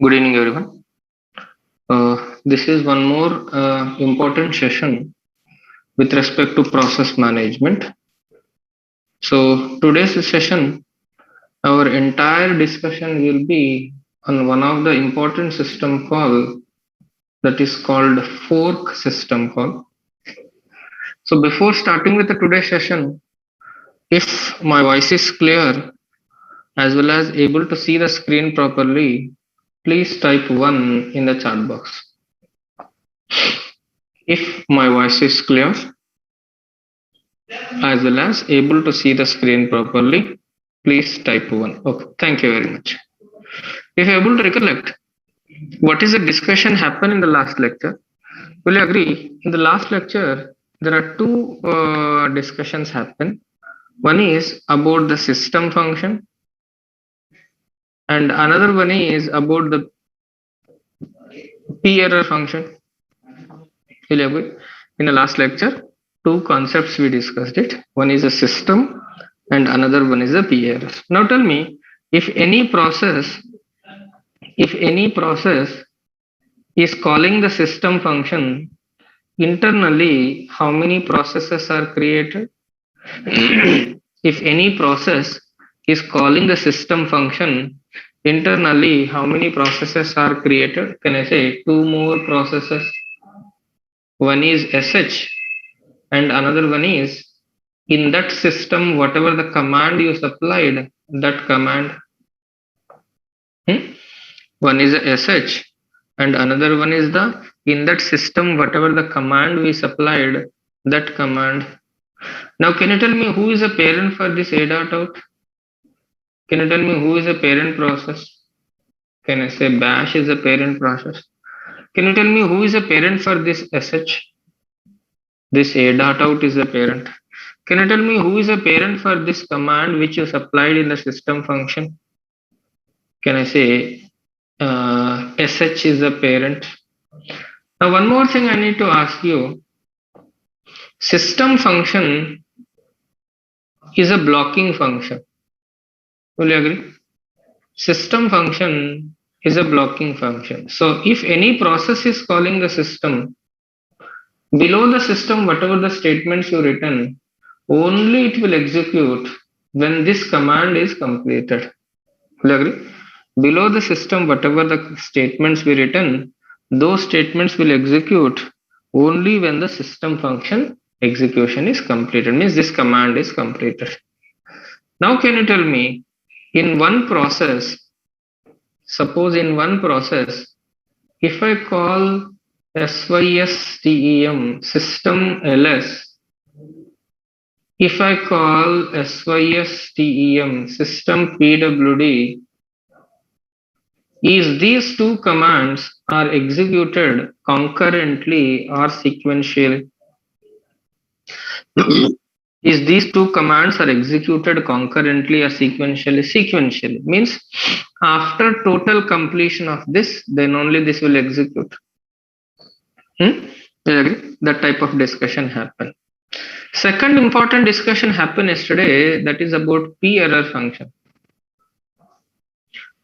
Good evening, everyone. This is one more important session with respect to process management. So, today's session, our entire discussion will be on one of the important system call that is called fork system call. So, before starting with the today's session, if my voice is clear as well as able to see the screen properly, please type 1 in the chat box. If my voice is clear as well as able to see the screen properly, please type 1. Okay, thank you very much. If you're able to recollect, what is the discussion happened in the last lecture? Will you agree? In the last lecture, there are two discussions happen. One is about the system function, and another one is about the p error function. Will you agree? In the last lecture, two concepts we discussed it. One is a system, and another one is a p error. Now tell me, if any process if any process is calling the system function, internally how many processes are created? If any process is calling the system function, internally how many processes are created? Can I say two more processes? One is sh and another one is in that system, whatever the command you supplied, that command. One is a sh and another one is the in that system whatever the command we supplied, that command. Now can you tell me who is a parent for this a dot out? Can you tell me who is a parent process? Can I say bash is a parent process? Can you tell me who is a parent for this sh? This a dot out is a parent. Can you tell me who is a parent for this command which you supplied in the system function? Can I say sh is a parent? Now one more thing I need to ask you. System function is a blocking function. Will you agree? System function is a blocking function. So if any process is calling the system, below the system, whatever the statements you written, only it will execute when this command is completed. Will you agree? Below the system, whatever the statements we written, those statements will execute only when the system function execution is completed, means this command is completed. Now can you tell me, in one process, suppose in one process, if I call SYSTEM system ls, if I call SYSTEM system PWD, is these two commands are executed concurrently or sequentially? Is these two commands are executed concurrently or sequentially? Sequentially means after total completion of this, then only this will execute. That type of discussion happened. Second important discussion happened yesterday, that is about p error function.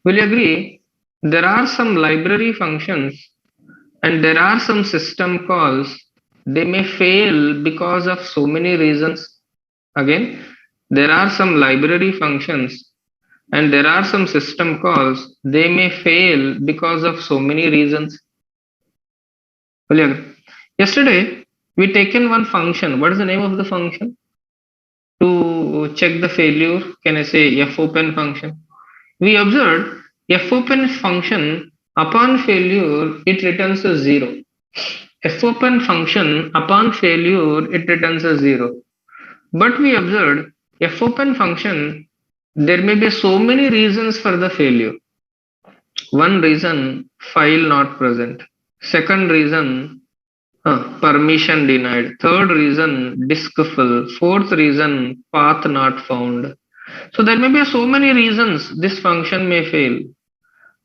Will you agree? There are some library functions and there are some system calls. They may fail because of so many reasons. Again, there are some library functions and there are some system calls. They may fail because of so many reasons. Will you agree? Yesterday, we taken one function. What is the name of the function? To check the failure, can I say fopen function? We observed fopen function upon failure, it returns a 0. Fopen function upon failure, it returns a 0. But we observed fopen function, there may be so many reasons for the failure. One reason, file not present. Second reason, permission denied. Third reason, disk full. Fourth reason, path not found. So there may be so many reasons this function may fail.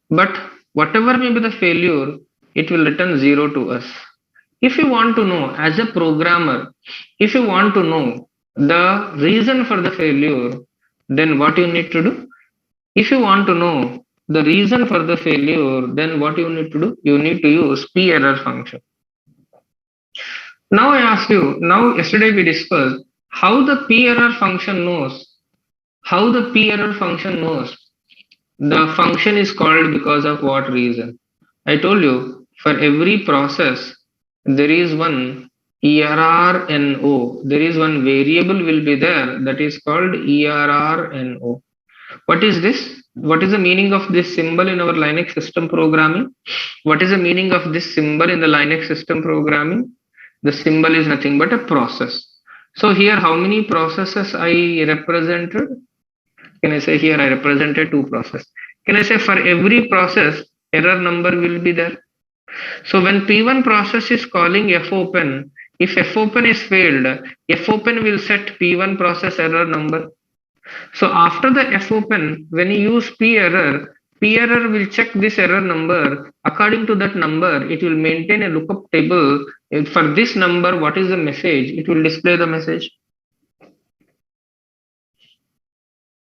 But whatever may be the failure, it will return 0 to us. If you want to know as a programmer, if you want to know the reason for the failure, then what you need to do? If you want to know the reason for the failure, then what you need to do? You need to use p error function. Now I ask you, now yesterday we discussed how the p error function knows. How the p error function knows the function is called because of what reason? I told you for every process there is one ERRNO. There is one variable will be there that is called ERRNO. What is this? What is the meaning of this symbol in our Linux system programming? What is the meaning of this symbol in the Linux system programming? The symbol is nothing but a process. So here how many processes I represented? Can I say here I represented two processes? Can I say for every process error number will be there? So when P1 process is calling fopen, if fopen is failed, fopen will set P1 process error number. So after the fopen, when you use p error will check this error number. According to that number, it will maintain a lookup table. For this number, what is the message? It will display the message.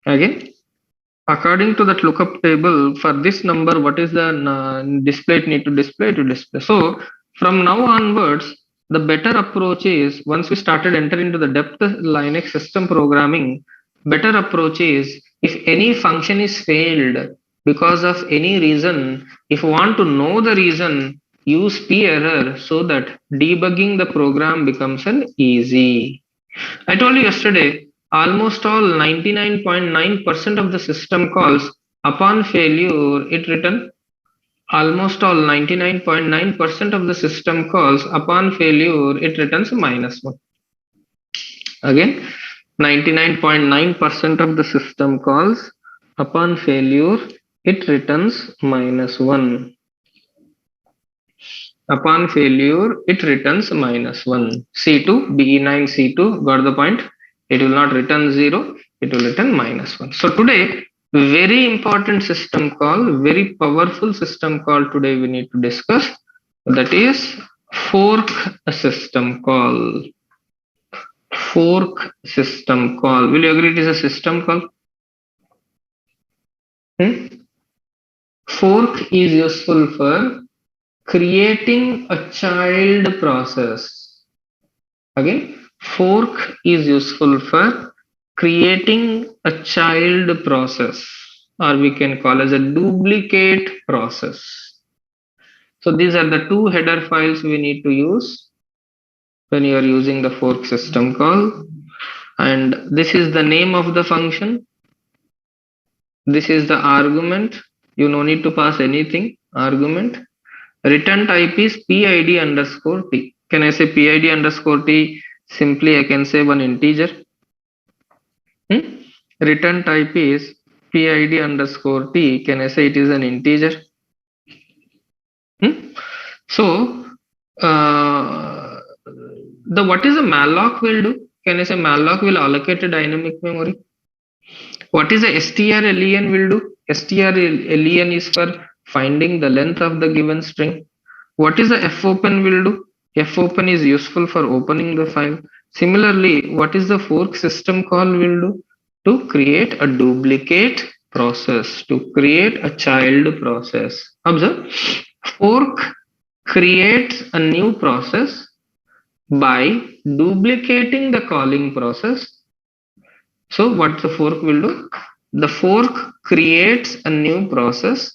Again, according to that lookup table, for this number, what is the display it need to display to display. So from now onwards, the better approach is once we started entering into the depth Linux system programming, better approach is if any function is failed because of any reason, if you want to know the reason, use p error so that debugging the program becomes an easy. I told you yesterday, almost all 99.9% of the system calls upon failure it return. Almost all 99.9% of the system calls upon failure it returns -1. Again, 99.9% of the system calls upon failure it returns -1. Upon failure it returns -1. C2 BE9 C2, got the point? It will not return 0, it will return -1. So today, very important system call, very powerful system call today we need to discuss. That is fork system call. Fork system call. Will you agree it is a system call? Fork is useful for creating a child process. Again, fork is useful for creating a child process, or we can call as a duplicate process. So these are the two header files we need to use when you are using the fork system call. And this is the name of the function. This is the argument. You no need to pass anything. Argument. Return type is PID underscore T. Can I say PID underscore T? Simply I can say one integer. Return type is PID underscore T. Can I say it is an integer? So what is a malloc will do? Can I say malloc will allocate a dynamic memory? What is a strlen will do? Strlen is for finding the length of the given string. What is the fopen will do? Fopen is useful for opening the file. Similarly, what is the fork system call will do? To create a duplicate process, to create a child process. Observe, fork creates a new process by duplicating the calling process. So what the fork will do? The fork creates a new process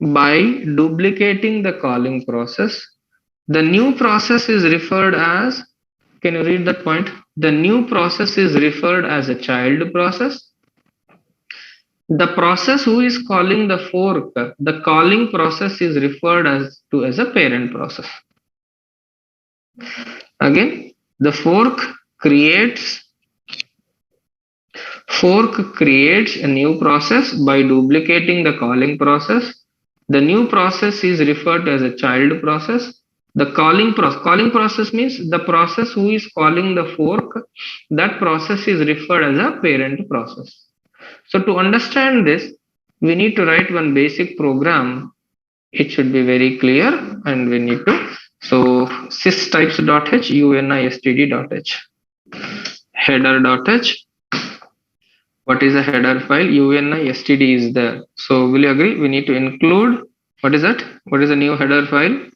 by duplicating the calling process. The new process is referred as, can you read that point? The new process is referred as a child process. The process who is calling the fork, the calling process is referred as a parent process. Again, the fork creates a new process by duplicating the calling process. The new process is referred to as a child process. The calling process means the process who is calling the fork, that process is referred as a parent process. So to understand this, we need to write one basic program. It should be very clear, and we need to, so systypes.h unistd.h, header.h, What is a header file? UNI std is there. So will you agree? We need to include, what is that? What is a new header file?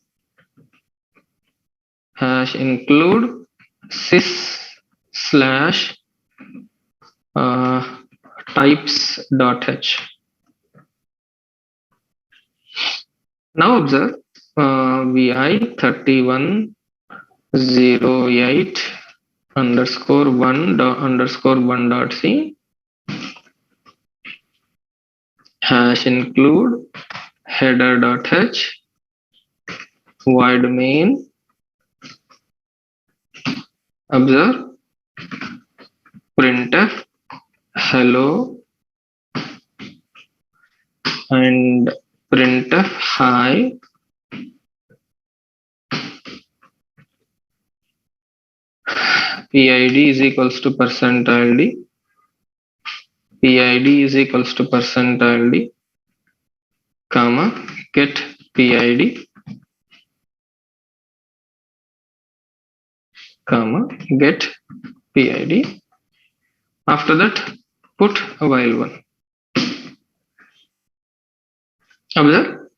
Hash include sys slash types.h. Now observe vi3108 underscore one dot c hash include header.h void main. Observe printf hello and printf hi PID is equals to percentile d. PID is equals to percentile d, comma, get PID, comma, get PID. After that, put a while one. Observe,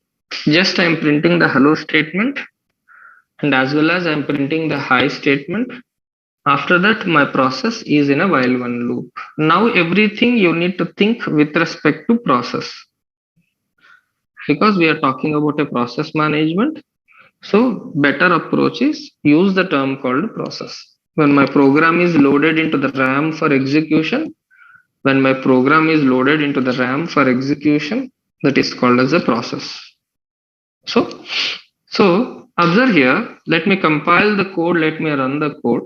just I am printing the hello statement and as well as I am printing the hi statement. After that, my process is in a while one loop. Now everything you need to think with respect to process. Because we are talking about a process management, so better approach is use the term called process. When my program is loaded into the RAM for execution, when my program is loaded into the RAM for execution, that is called as a process. So observe here, let me compile the code, let me run the code.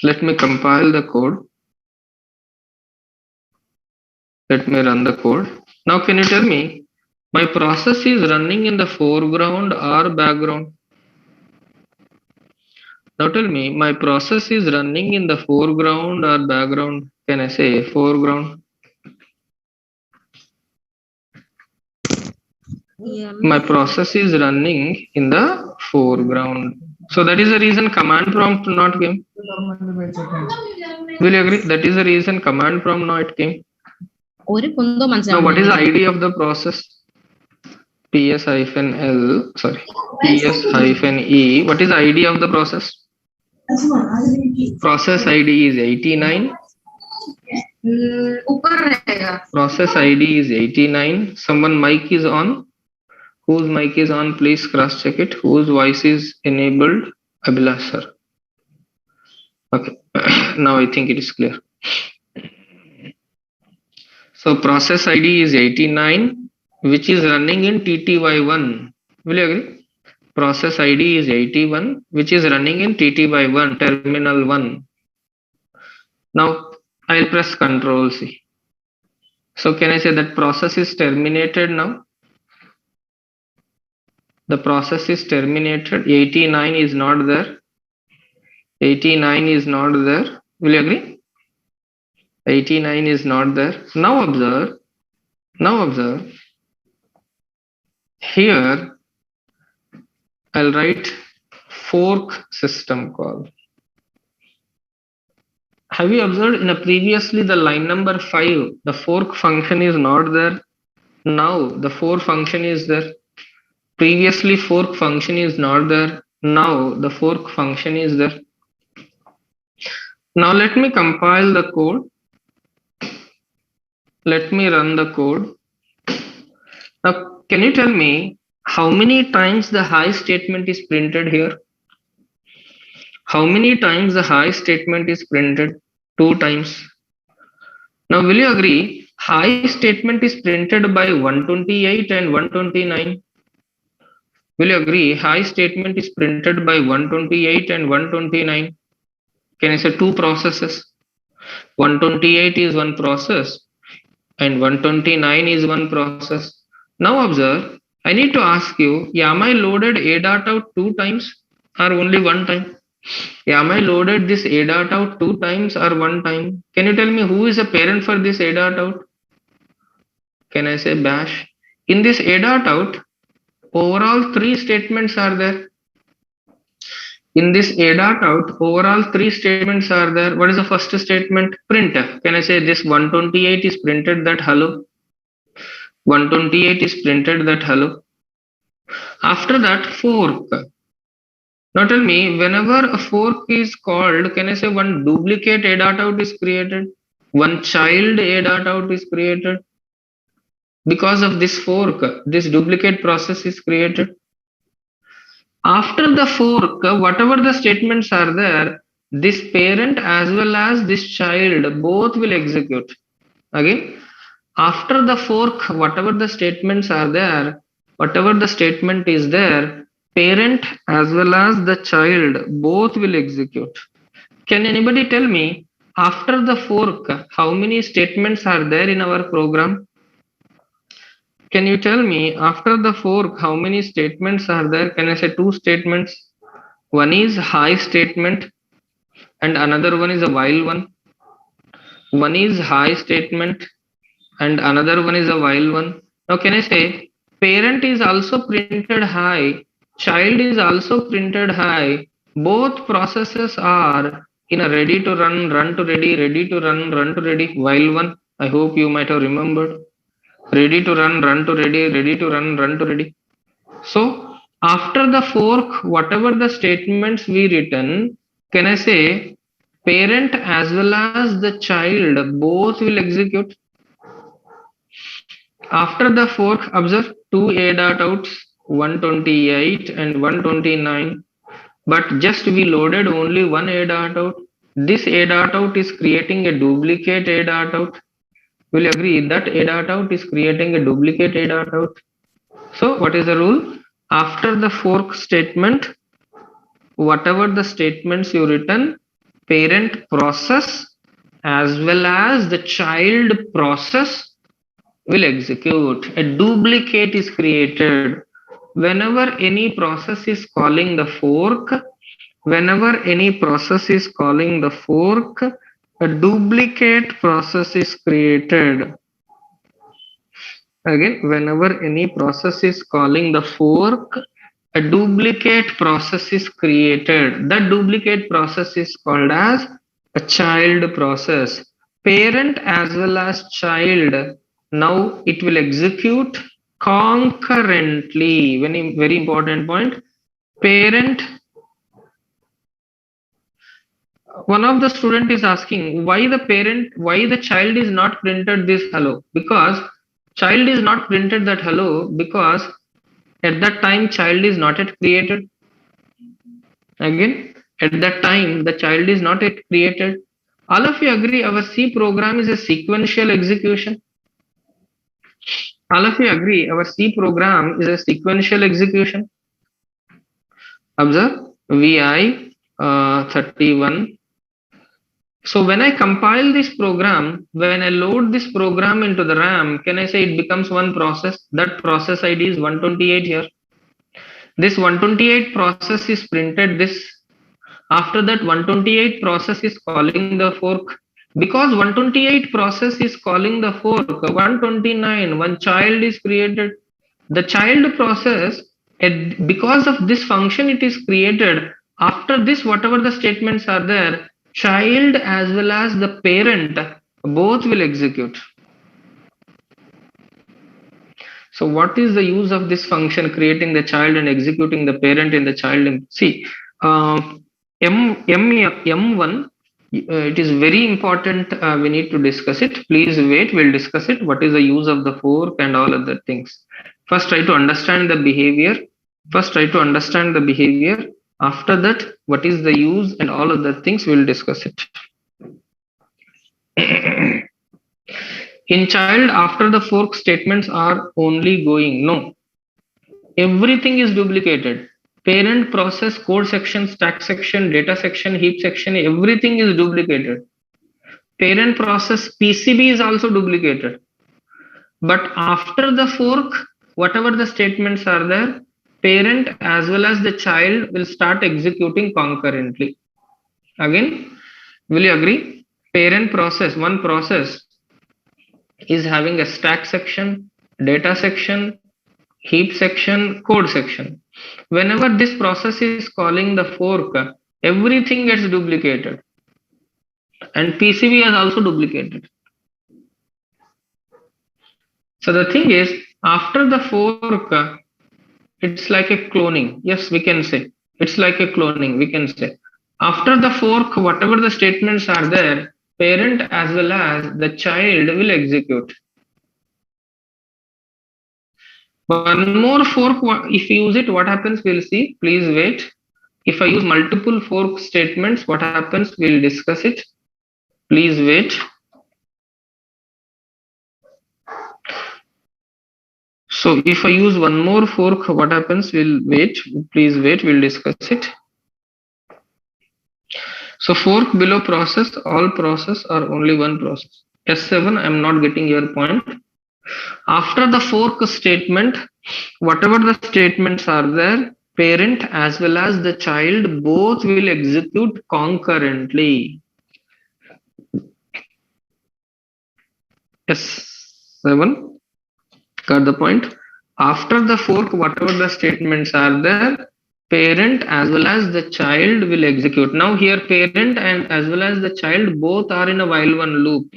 Let me compile the code. Let me run the code. Now can you tell me, my process is running in the foreground or background? Now tell me, my process is running in the foreground or background? Can I say foreground? Yeah. My process is running in the foreground. So that is the reason command prompt not came. Will you agree? That is the reason command prompt not came. Now what is the ID of the process? PS-L, sorry, PS-E. What is the ID of the process? Process ID is 89. Process ID is 89. Someone mic is on. Whose mic is on? Please cross check it. Whose voice is enabled? Abhilash sir. Okay. Now I think it is clear. So process ID is 89, which is running in TTY1. Will you agree? Process ID is 81, which is running in TTY1, terminal 1. Now I'll press Control C. So can I say that process is terminated now? The process is terminated. 89 is not there. 89 is not there. Will you agree? 89 is not there. Now observe. Here I'll write fork system call. Have you observed in a previously the line number 5, the fork function is not there. Now the fork function is there. Previously fork function is not there. Now the fork function is there. Now let me compile the code. Let me run the code. Now can you tell me how many times the hi statement is printed here? How many times the hi statement is printed? 2 times. Now will you agree? Hi statement is printed by 128 and 129. Will you agree? Hi statement is printed by 128 and 129. Can I say 2 processes? 128 is one process and 129 is one process. Now observe, I need to ask you, am I loaded a dot out 2 times or only 1 time? Am I loaded this a dot out 2 times or 1 time? Can you tell me who is a parent for this a dot out? Can I say bash? In this a dot out, overall 3 statements are there. In this A dot out, overall three statements are there. What is the first statement? Print. Can I say this 128 is printed that hello? 128 is printed that hello. After that, fork. Now tell me, whenever a fork is called, can I say one duplicate A dot out is created? One child A dot out is created. Because of this fork, this duplicate process is created. After the fork, whatever the statements are there, this parent as well as this child both will execute. Again, after the fork, whatever the statements are there, whatever the statement is there, parent as well as the child both will execute. Can anybody tell me after the fork, how many statements are there in our program? Can you tell me after the fork, how many statements are there? Can I say two statements? One is high statement and another one is a while one. One is high statement and another one is a while one. Now, can I say parent is also printed high, child is also printed high. Both processes are in a ready to run to ready to run to ready, while one. I hope you might have remembered. Ready to run to ready to run to ready. So after the fork, whatever the statements we written, can I say parent as well as the child both will execute? After the fork, observe two A dot outs, 128 and 129, but just we loaded only one A dot out. This A dot out is creating a duplicate A dot out. Will you agree that A dot out is creating a duplicate A dot out? So what is the rule? After the fork statement, whatever the statements you written, parent process as well as the child process will execute. A duplicate is created. Whenever any process is calling the fork, whenever any process is calling the fork, a duplicate process is created. Again, whenever any process is calling the fork, a duplicate process is created. That duplicate process is called as a child process. Parent as well as child, now it will execute concurrently. Very important point. Parent, one of the student is asking why the child is not printed this hello, because child is not printed that hello because at that time child is not yet created. Again, at that time the child is not yet created. All of you agree our C program is a sequential execution? All of you agree our C program is a sequential execution? Observe VI 31. So when I compile this program, when I load this program into the RAM, can I say it becomes one process? That process ID is 128 here. This 128 process is printed this. After that 128 process is calling the fork. Because 128 process is calling the fork, 129, one child is created. The child process, because of this function it is created. After this, whatever the statements are there, child as well as the parent both will execute. So what is the use of this function creating the child and executing the parent in the child? See, M1, it is very important, we need to discuss it. Please wait, we'll discuss it. What is the use of the fork and all other things. First try to understand the behavior. After that, what is the use and all other things, we'll discuss it. In child, after the fork statements are only going, no. Everything is duplicated. Parent process, code section, stack section, data section, heap section, everything is duplicated. Parent process PCB is also duplicated. But after the fork, whatever the statements are there, parent as well as the child will start executing concurrently. Again, will you agree? Parent process, one process is having a stack section, data section, heap section, code section. Whenever this process is calling the fork, everything gets duplicated and PCB is also duplicated. So the thing is, after the fork, it's like a cloning. Yes, we can say. It's like a cloning, we can say. After the fork, whatever the statements are there, parent as well as the child will execute. One more fork, if you use it, what happens? We'll see. Please wait. If I use multiple fork statements, what happens? We'll discuss it. Please wait. So if I use one more fork, what happens? We'll wait. Please wait. We'll discuss it. So fork below process, all process or only one process. S7, I'm not getting your point. After the fork statement, whatever the statements are there, parent as well as the child both will execute concurrently. S7, got the point? After the fork, whatever the statements are there, parent as well as the child will execute. Now here parent and as well as the child both are in a while one loop.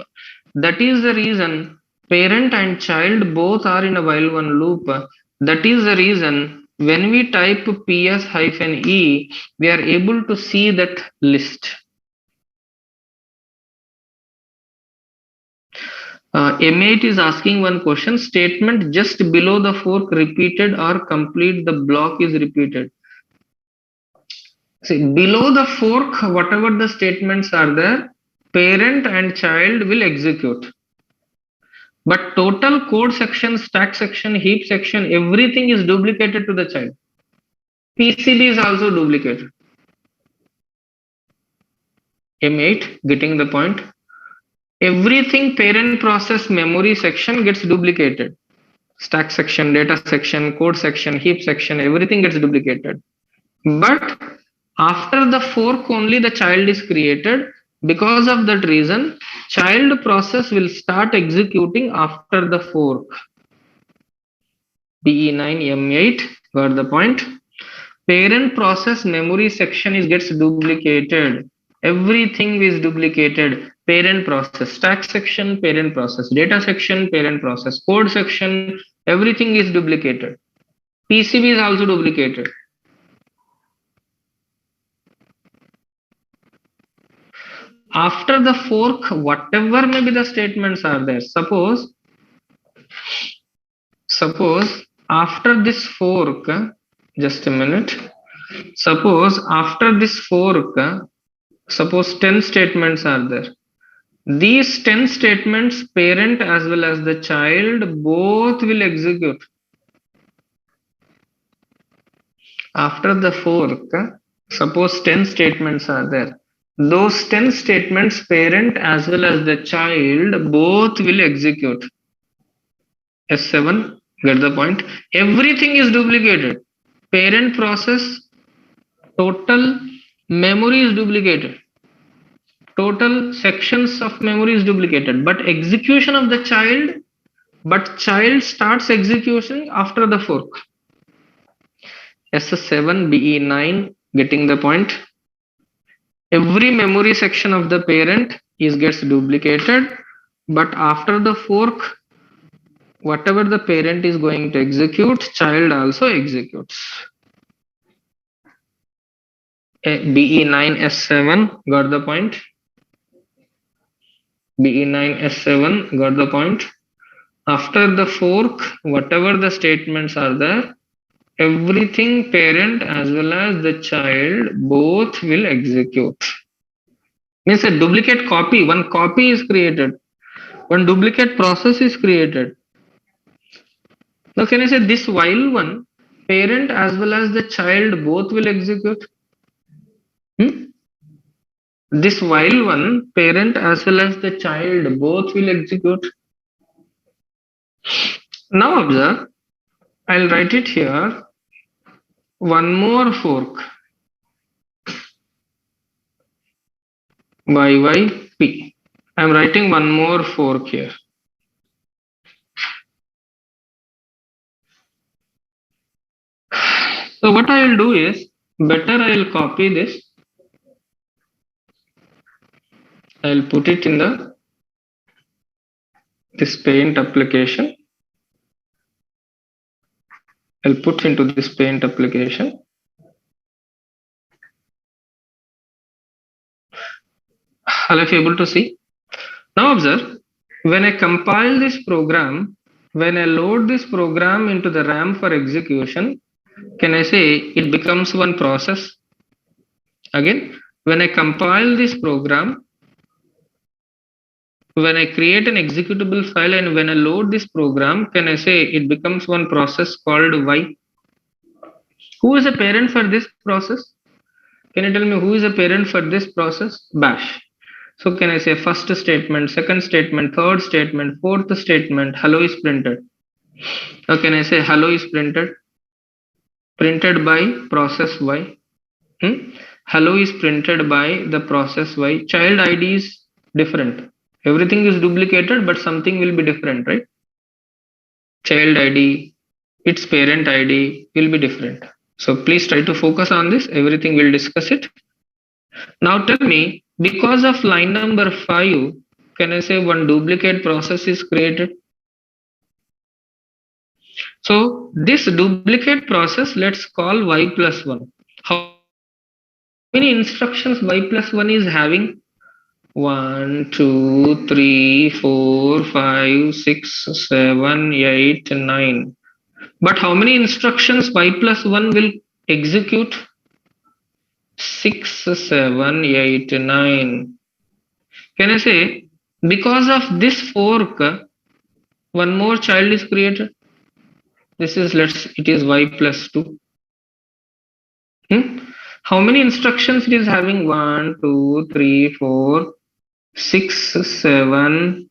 That is the reason parent and child both are in a while one loop. That is the reason when we type ps-e, we are able to see that list. M8 is asking one question. Statement just below the fork repeated or complete the block is repeated. See, below the fork, whatever the statements are there, parent and child will execute. But total code section, stack section, heap section, everything is duplicated to the child. PCB is also duplicated. M8, getting the point? Everything parent process memory section gets duplicated. Stack section, data section, code section, heap section, everything gets duplicated. But after the fork only the child is created. Because of that reason, child process will start executing after the fork. BE9 M8, got the point? Parent process memory section is gets duplicated. Everything is duplicated. Parent process, stack section, parent process, data section, parent process, code section, everything is duplicated. PCB is also duplicated. After the fork, whatever maybe the statements are there, suppose after this fork, just a minute, suppose after this fork, suppose 10 statements are there. These 10 statements, parent as well as the child both will execute. After the fork, suppose 10 statements are there. Those 10 statements, parent as well as the child both will execute. S7, get the point? Everything is duplicated. Parent process, total memory is duplicated. Total sections of memory is duplicated. But execution of the child starts execution after the fork. S7, BE9, getting the point? Every memory section of the parent gets duplicated, but after the fork, whatever the parent is going to execute, child also executes. BE9 S7, got the point? BE9 S7, got the point? After the fork, whatever the statements are there, everything parent as well as the child both will execute. Means a duplicate copy, one copy is created, one duplicate process is created. Now can I say this while one, parent as well as the child both will execute? This while one, parent as well as the child both will execute. Now observe, I'll write it here. One more fork. YYP. I'm writing one more fork here. So what I will do is, better I will copy this. I will put it in this paint application. I'll put into this paint application. I'll be able to see. Now observe, when I compile this program, when I load this program into the RAM for execution, can I say it becomes one process? Again, when I compile this program, when I create an executable file and when I load this program, can I say it becomes one process called Y? Who is a parent for this process? Can you tell me who is a parent for this process? Bash. So can I say first statement, second statement, third statement, fourth statement, hello is printed. Now can I say hello is printed by process Y. Hello is printed by the process Y. Child ID is different. Everything is duplicated, but something will be different, right? Child ID, its parent ID will be different. So please try to focus on this. Everything we'll discuss it. Now tell me, because of line number 5, can I say one duplicate process is created? So this duplicate process, let's call Y plus 1. How many instructions Y plus 1 is having? 1, 2, 3, 4, 5, 6, 7, 8, 9. But how many instructions Y plus 1 will execute? 6, 7, 8, 9. Can I say, because of this fork, one more child is created? This is, it is Y plus 2. How many instructions it is having? 1, 2, 3, 4, 6, 7,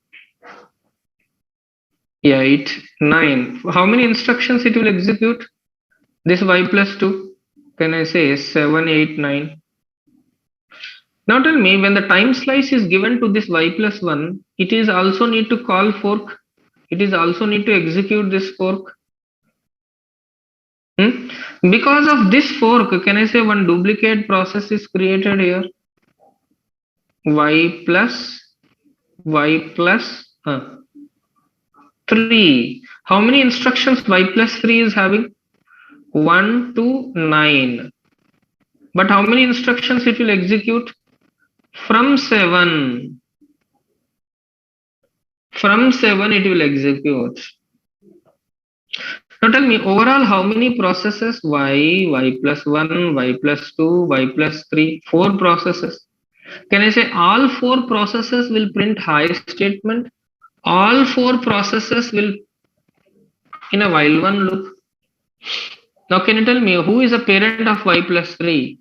8, 9. How many instructions it will execute? This Y plus 2. Can I say 7, 8, 9? Now tell me, when the time slice is given to this Y plus 1, it is also need to call fork. It is also need to execute this fork. Because of this fork, can I say one duplicate process is created here? Y plus 3. How many instructions Y plus 3 is having? 1 to 9. But how many instructions it will execute? From 7. From 7 it will execute. Now tell me, overall how many processes? Y plus 1, Y plus 2, Y plus 3, 4 processes. Can I say all 4 processes will print high statement? All 4 processes will in a while one loop. Now can you tell me who is a parent of Y plus 3?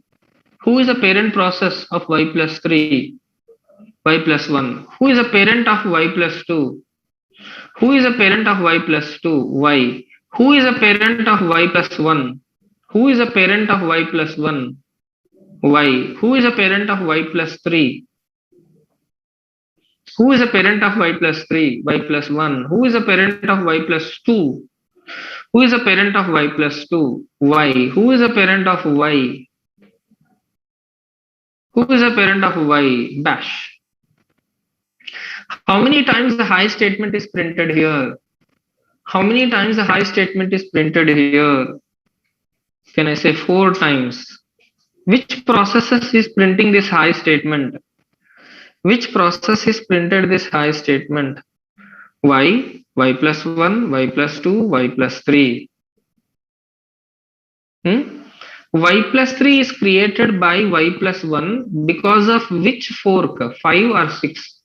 Who is a parent process of Y plus 3? Y plus 1. Who is a parent of Y plus 2? Who is a parent of Y plus 2? Y. Who is a parent of Y plus 1? Who is a parent of Y plus 1? Y. Who is a parent of Y plus 3? Who is a parent of Y plus 3? Y plus 1. Who is a parent of Y plus 2? Who is a parent of Y plus 2? Y. Who is a parent of Y? Who is a parent of Y? Bash. How many times the high statement is printed here? How many times the high statement is printed here? Can I say 4 times? Which processes is printing this high statement? Which process is printed this high statement? Y, Y plus 1, Y plus 2, Y plus 3. Y plus 3 is created by Y plus 1 because of which fork? 5 or 6?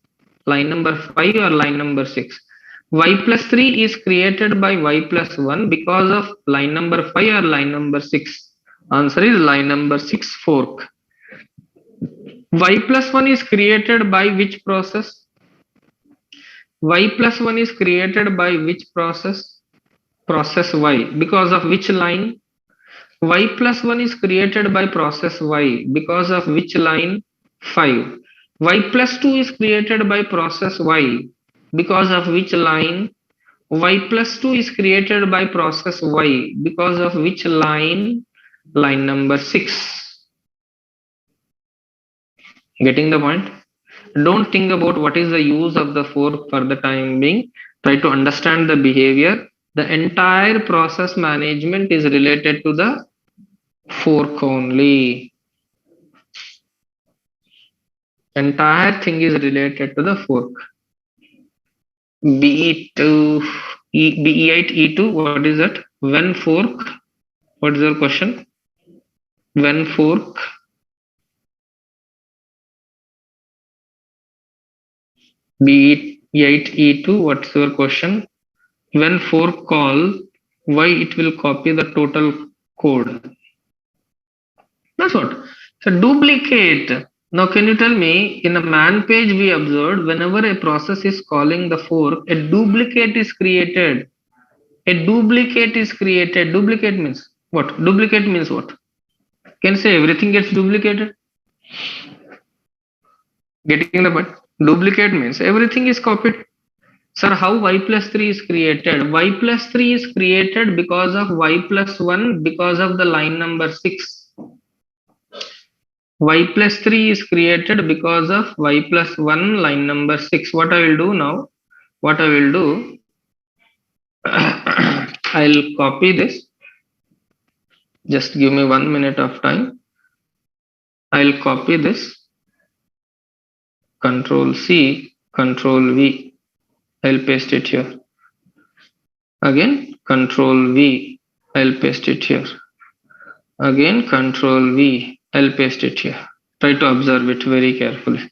Line number 5 or line number 6? Y plus 3 is created by Y plus 1 because of line number 5 or line number 6? Answer is line number 6 fork. Y plus 1 is created by which process? Y plus 1 is created by which process? Process Y. Because of which line? Y plus 1 is created by process Y. Because of which line? 5. Y plus 2 is created by process Y. Because of which line? Y plus 2 is created by process Y. Because of which line? line number 6. Getting the point? Don't think about what is the use of the fork for the time being. Try to understand the behavior. The entire process management is related to the fork only. Entire thing is related to the fork. BE2, BE8, E2, what is that? When fork? What is your question? When fork? BE8, E2, what's your question? When fork call, why it will copy the total code? That's what. So duplicate. Now can you tell me, in a man page we observed whenever a process is calling the fork, a duplicate is created. A duplicate is created. Duplicate means what? Duplicate means what? Can you say everything gets duplicated? Getting the point? Duplicate means everything is copied. Sir, how y plus 3 is created? Y plus 3 is created because of y plus 1 because of the line number 6. Y plus 3 is created because of y plus 1 line number 6. What I will do now? What I will do? I'll copy this. Just give me 1 minute of time. I'll copy this. Control C, Control V. I'll paste it here. Again, Control V. I'll paste it here. Again, Control V. I'll paste it here. Try to observe it very carefully.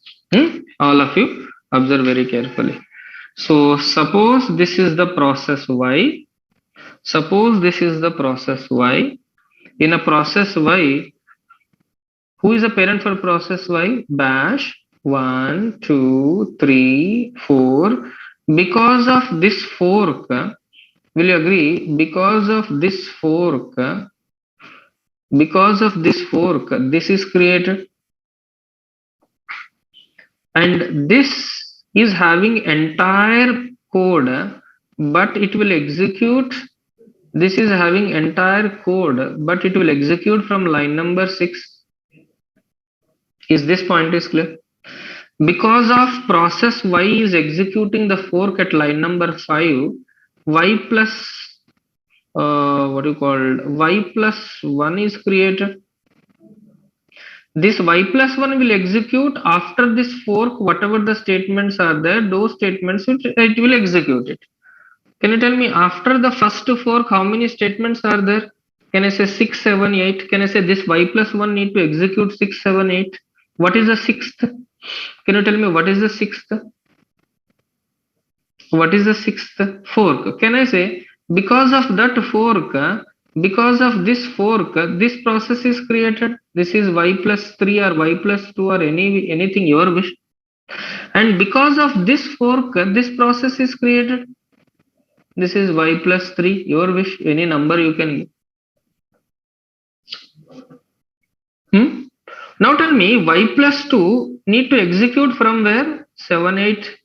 All of you observe very carefully. So suppose this is the process Y. Suppose this is the process Y. In a process Y, who is the parent for process Y? Bash 1, 2, 3, 4. Because of this fork, will you agree? Because of this fork, this is created. And this is having entire code, but it will execute. This is having entire code, but it will execute from line number 6. Is this point is clear? Because of process Y is executing the fork at line number 5, Y plus Y plus 1 is created. This Y plus 1 will execute after this fork, whatever the statements are there, those statements it will execute it. Can you tell me after the first fork how many statements are there? Can I say 6, 7, 8? Can I say this Y plus 1 need to execute 6, 7, 8? What is the 6th? Can you tell me what is the 6th? What is the 6th fork? Can I say because of that fork, because of this fork, this process is created. This is Y plus 3 or Y plus 2 or anything your wish. And because of this fork, this process is created. This is Y plus 3, your wish, any number you can give. Now tell me, Y plus 2 need to execute from where? 7, 8.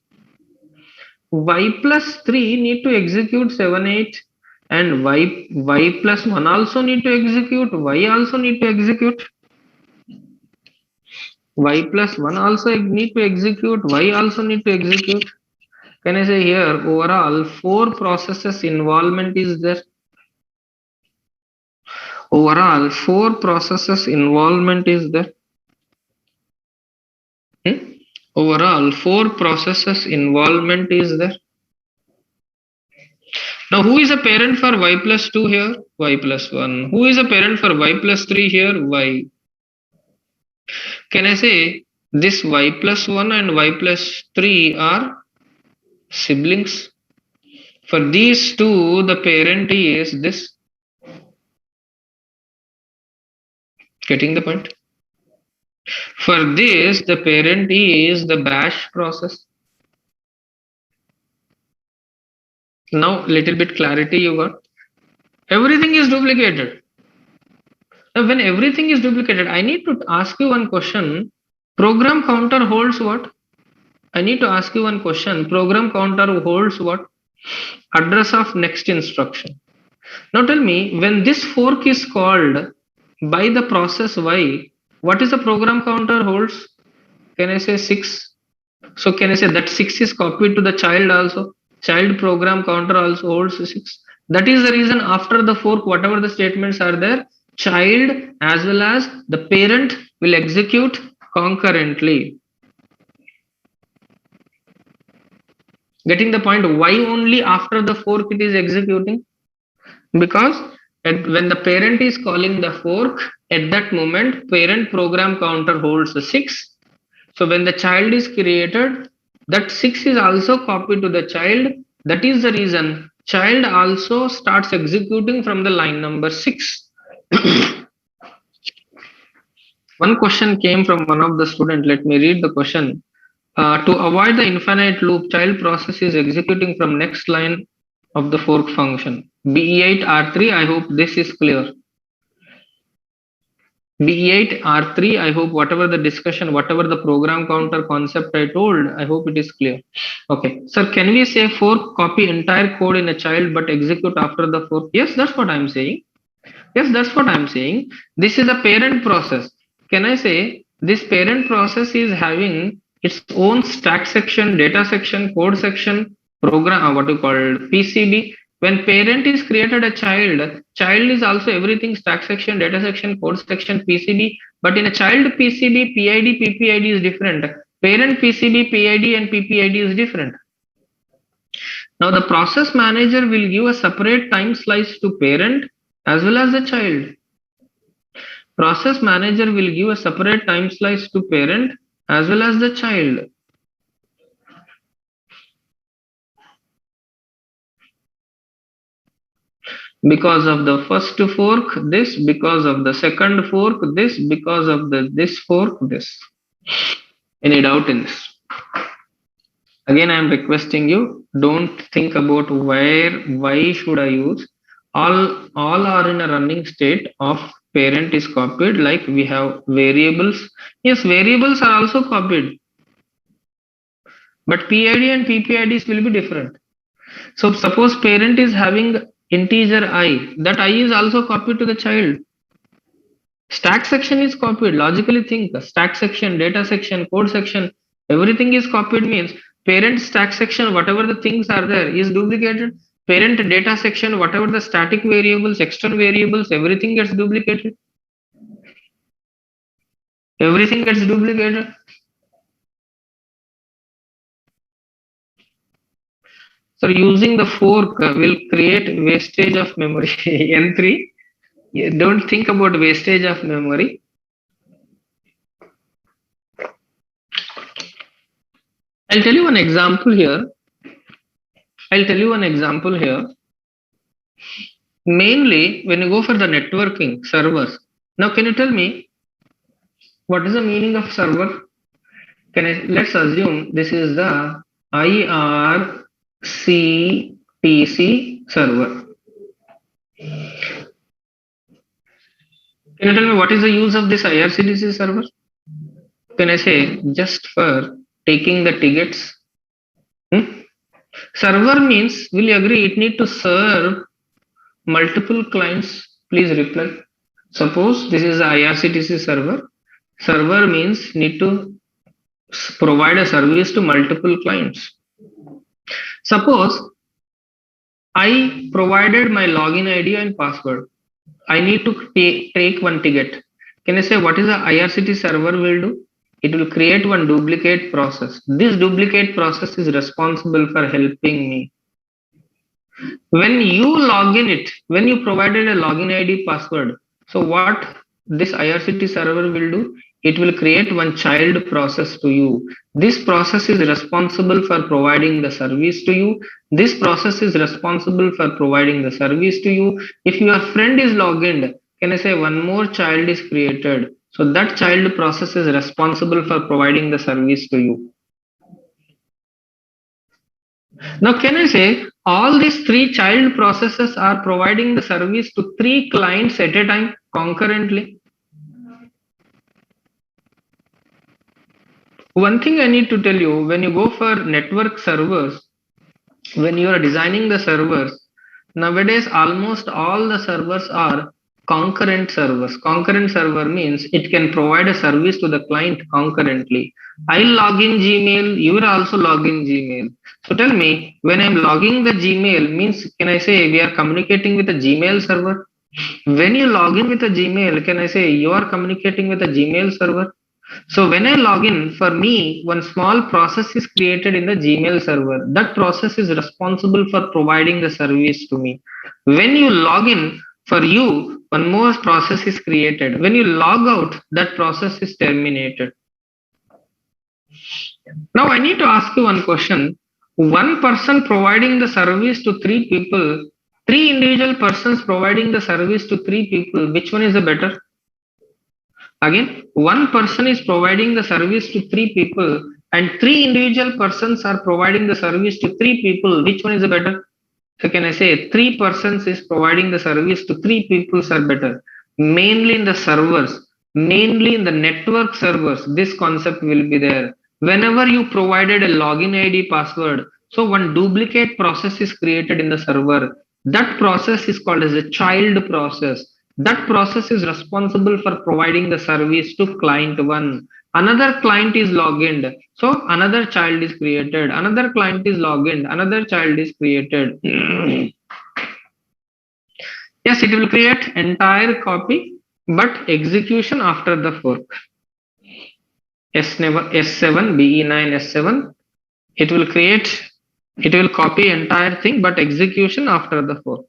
Y plus 3 need to execute 7, 8. And Y plus 1 also need to execute. Y also need to execute. Y plus 1 also need to execute. Y also need to execute. Can I say here overall 4 processes involvement is there? Overall 4 processes involvement is there. Overall 4 processes involvement is there. Now who is a parent for Y plus 2 here? Y plus 1. Who is a parent for Y plus 3 here? Y. Can I say this Y plus 1 and Y plus 3 are siblings? For these two, the parent is this. Getting the point? For this, the parent is the bash process. Now, little bit clarity you got. Everything is duplicated. Now, when everything is duplicated, I need to ask you one question. Program counter holds what? I need to ask you one question. Program counter holds what? Address of next instruction. Now tell me, when this fork is called, by the process Y, what is the program counter holds? Can I say 6? So can I say that 6 is copied to the child also? Child program counter also holds 6. That is the reason after the fork, whatever the statements are there, child as well as the parent will execute concurrently. Getting the point? Why only after the fork it is executing? Because when the parent is calling the fork, at that moment parent program counter holds the 6. So when the child is created, that 6 is also copied to the child. That is the reason child also starts executing from the line number 6. One question came from one of the student. Let me read the question. To avoid the infinite loop, child process is executing from next line of the fork function. BE8 R3. I hope this is clear. BE8 R3. I hope whatever the discussion, whatever the program counter concept I told, I hope it is clear. Okay, sir, can we say fork copy entire code in a child but execute after the fork? Yes, that's what I'm saying. Yes, that's what I'm saying. This is a parent process. Can I say this parent process is having its own stack section, data section, code section, program, what you call PCB. When parent is created a child is also everything stack section, data section, code section, PCB. But in a child PCB, PID, PPID is different. Parent PCB, PID and PPID is different. Now the process manager will give a separate time slice to parent as well as the child. Process manager will give a separate time slice to parent as well as the child. Because of the first fork, this, because of the second fork, this, because of the this fork, this. Any doubt in this? Again, I am requesting you, don't think about why should I use. All are in a running state of parent is copied, like we have variables. Yes, variables are also copied. But PID and PPIDs will be different. So suppose parent is having integer I, that I is also copied to the child. Stack section is copied. Logically think, stack section, data section, code section, everything is copied means parent stack section, whatever the things are there is duplicated. Parent data section, whatever the static variables, external variables, everything gets duplicated. Everything gets duplicated. So using the fork will create wastage of memory. N3, don't think about wastage of memory. I'll tell you one example here. Mainly when you go for the networking servers. Now can you tell me what is the meaning of server? Let's assume this is the IRCTC server. Can you tell me what is the use of this IRCTC server? Can I say just for taking the tickets? Server means, will you agree, it need to serve multiple clients? Please reply. Suppose this is the IRCTC server. Server means need to provide a service to multiple clients. Suppose I provided my login ID and password. I need to take one ticket. Can I say what is the IRCTC server will do? It will create one duplicate process. This duplicate process is responsible for helping me. When you log in it, when you provided a login ID password, so what this IRCTC server will do? It will create one child process to you. This process is responsible for providing the service to you. This process is responsible for providing the service to you. If your friend is logged in, can I say one more child is created? So that child process is responsible for providing the service to you. Now, can I say all these three child processes are providing the service to three clients at a time concurrently? One thing I need to tell you, when you go for network servers, when you are designing the servers, nowadays almost all the servers are concurrent servers. Concurrent server means it can provide a service to the client concurrently. I log in Gmail, you will also log in Gmail. So tell me, when I'm logging the Gmail, means can I say we are communicating with a Gmail server? When you log in with a Gmail, can I say you are communicating with a Gmail server? So when I log in, for me, one small process is created in the Gmail server. That process is responsible for providing the service to me. When you log in, for you, one more process is created. When you log out, that process is terminated. Now I need to ask you one question. One person providing the service to three people, three individual persons providing the service to three people, which one is the better? Again, one person is providing the service to three people, and three individual persons are providing the service to three people. Which one is the better? So can I say three persons is providing the service to three people are better? Mainly in the servers, mainly in the network servers, this concept will be there. Whenever you provided a login ID password, so one duplicate process is created in the server. That process is called as a child process. That process is responsible for providing the service to client one. Another client is logged in, so another child is created. Another client is logged in, another child is created. Yes, it will create entire copy, but execution after the fork. S7, BE9, S7, it will create, it will copy entire thing, but execution after the fork.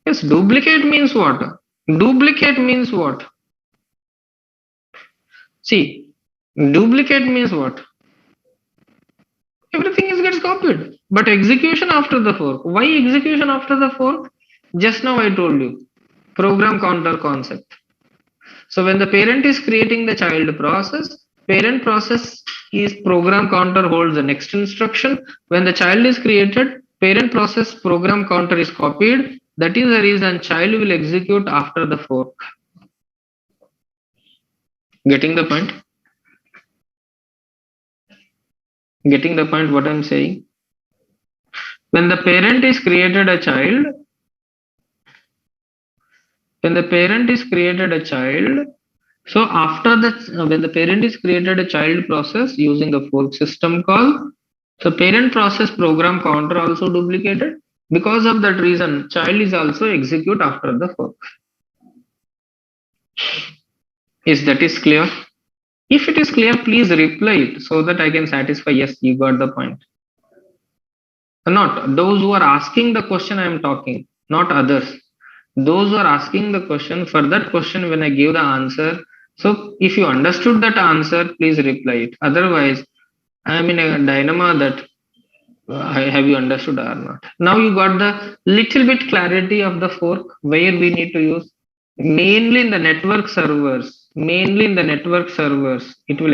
Yes, duplicate means what? Duplicate means what? See, duplicate means what? Everything is gets copied, but execution after the fork. Why execution after the fork? Just now I told you, program counter concept. So when the parent is creating the child process, parent process is program counter holds the next instruction. When the child is created, parent process program counter is copied. That is the reason child will execute after the fork. Getting the point? Getting the point what I'm saying? When the parent is created a child, when the parent is created a child, so after that, when the parent is created a child process using a fork system call, so parent process program counter also duplicated. Because of that reason, child is also execute after the fork. Is that is clear? If it is clear, please reply it so that I can satisfy. Yes, you got the point. Not those who are asking the question I am talking, not others. Those who are asking the question, for that question when I give the answer, so if you understood that answer, please reply it. Otherwise, I am in a dilemma that have you understood or not. Now you got the little bit clarity of the fork where we need to use. Mainly in the network servers. Mainly in the network servers, it will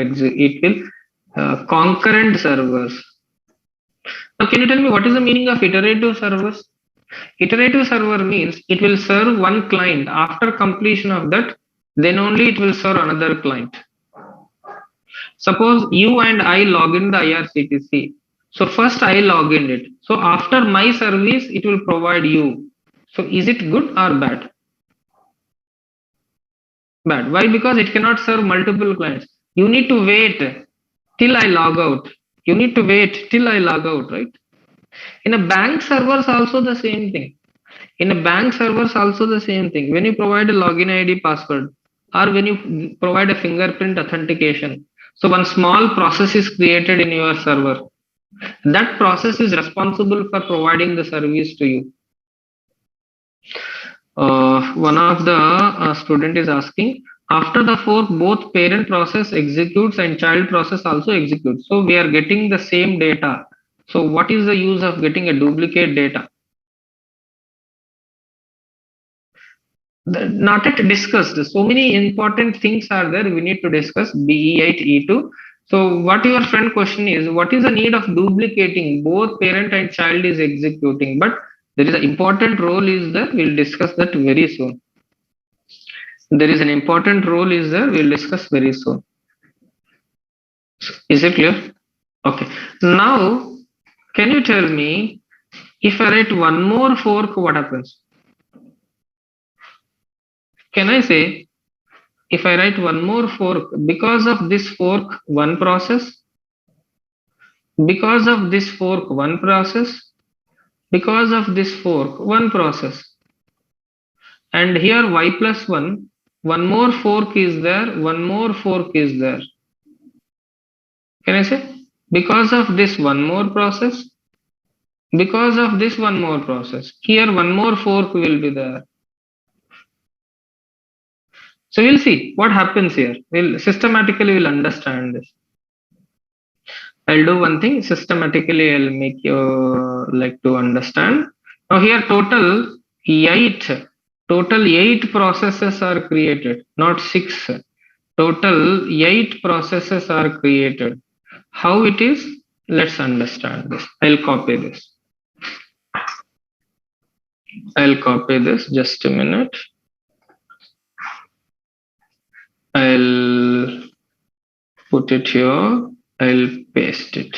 concurrent servers. Now, can you tell me what is the meaning of iterative servers? Iterative server means it will serve one client. After completion of that, then only it will serve another client. Suppose you and I log in the IRCTC. So first I log in it. So after my service, it will provide you. So is it good or bad? Bad. Why? Because it cannot serve multiple clients. You need to wait till I log out. You need to wait till I log out, right? In a bank servers also the same thing. In a bank servers also the same thing. When you provide a login ID password or when you provide a fingerprint authentication, so one small process is created in your server. That process is responsible for providing the service to you. One of the student is asking, after the fork, both parent process executes and child process also executes. So we are getting the same data. So what is the use of getting a duplicate data? Not yet discussed. So many important things are there. We need to discuss BE8, E2. So what your friend question is, what is the need of duplicating both parent and child is executing? But there is an important role is there. We'll discuss that very soon. There is an important role is there. We'll discuss very soon. Is it clear? Okay. Now, can you tell me if I write one more fork, what happens? Can I say, if I write one more fork, because of this fork, one process, because of this fork, one process, because of this fork, one process. And here y plus 1, one more fork is there, one more fork is there. Can I say? Because of this one more process, because of this one more process. Here one more fork will be there. So we'll see what happens here. We'll systematically we'll understand this. I'll do one thing systematically. I'll make you like to understand. Now here total eight processes are created, not six. Total 8 processes are created. How it is? Let's understand this. I'll copy this. Just a minute. I'll put it here. I'll paste it.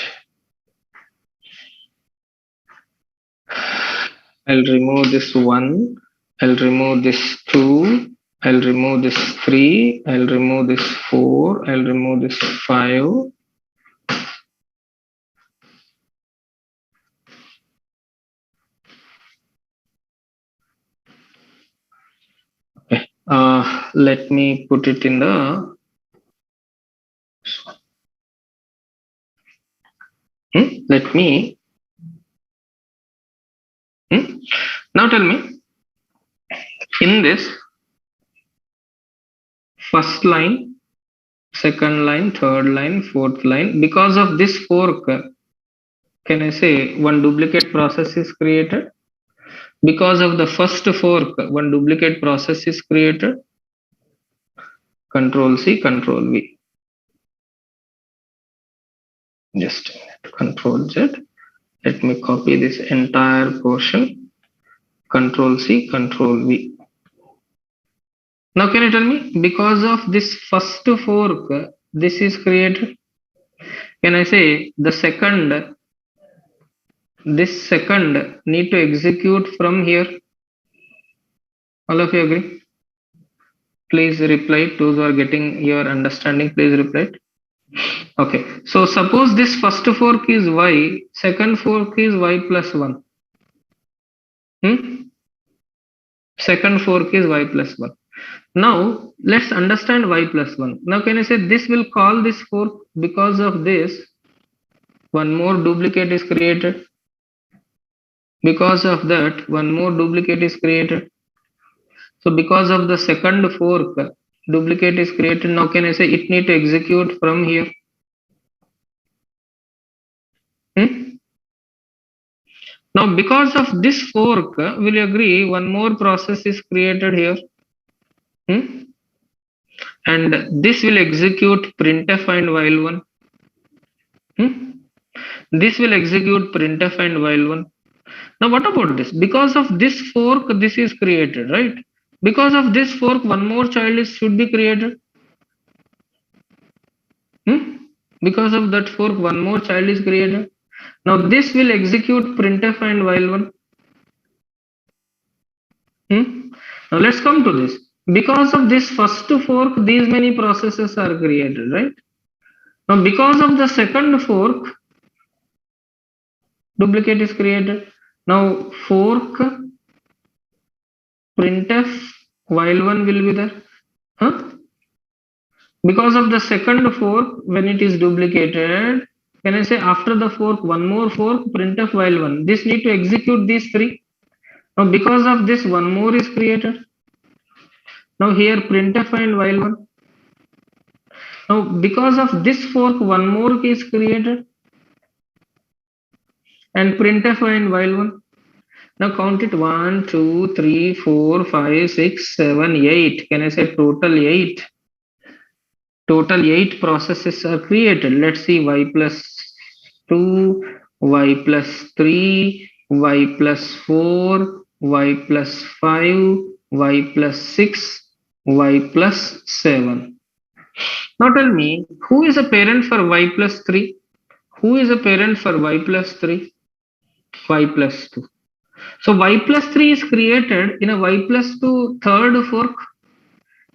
I'll remove this 1. I'll remove this 2. I'll remove this 3. I'll remove this 4. I'll remove this 5. Okay. Let me put it in the let me now tell me, in this first line, second line, third line, fourth line, because of this fork, can I say one duplicate process is created? Because of the first fork, one duplicate process is created. Control C, Control V. Just a minute. Control Z. Let me copy this entire portion. Control C, Control V. Now can you tell me, because of this first fork, this is created? Can I say this second need to execute from here? All of you agree? Please reply. Those who are getting your understanding, please reply. Okay, so suppose this first fork is y, second fork is y plus 1. Second fork is y plus 1. Now let's understand y plus 1. Now can I say this will call this fork, because of this one more duplicate is created. Because of that one more duplicate is created. So because of the second fork, duplicate is created. Now can I say it need to execute from here? Now because of this fork, will you agree one more process is created here? And this will execute printf and while 1. This will execute printf and while 1. Now what about this? Because of this fork, this is created, right? Because of this fork, one more child should be created. Because of that fork, one more child is created. Now this will execute printf and while 1. Now let's come to this. Because of this first fork, these many processes are created, right? Now because of the second fork, duplicate is created. Now fork printf while 1 will be there. Because of the second fork, when it is duplicated, can I say after the fork, one more fork, printf while 1. This need to execute these 3. Now because of this, one more is created. Now here printf and while 1. Now because of this fork, one more is created. And printf and while 1. Now count it 1, 2, 3, 4, 5, 6, 7, 8. Can I say total 8? Total 8 processes are created. Let's see, y plus 2, y plus 3, y plus 4, y plus 5, y plus 6, y plus 7. Now tell me, who is a parent for y plus 3? Who is a parent for y plus 3? Y plus 2. So y plus 3 is created in a y plus 2 third fork.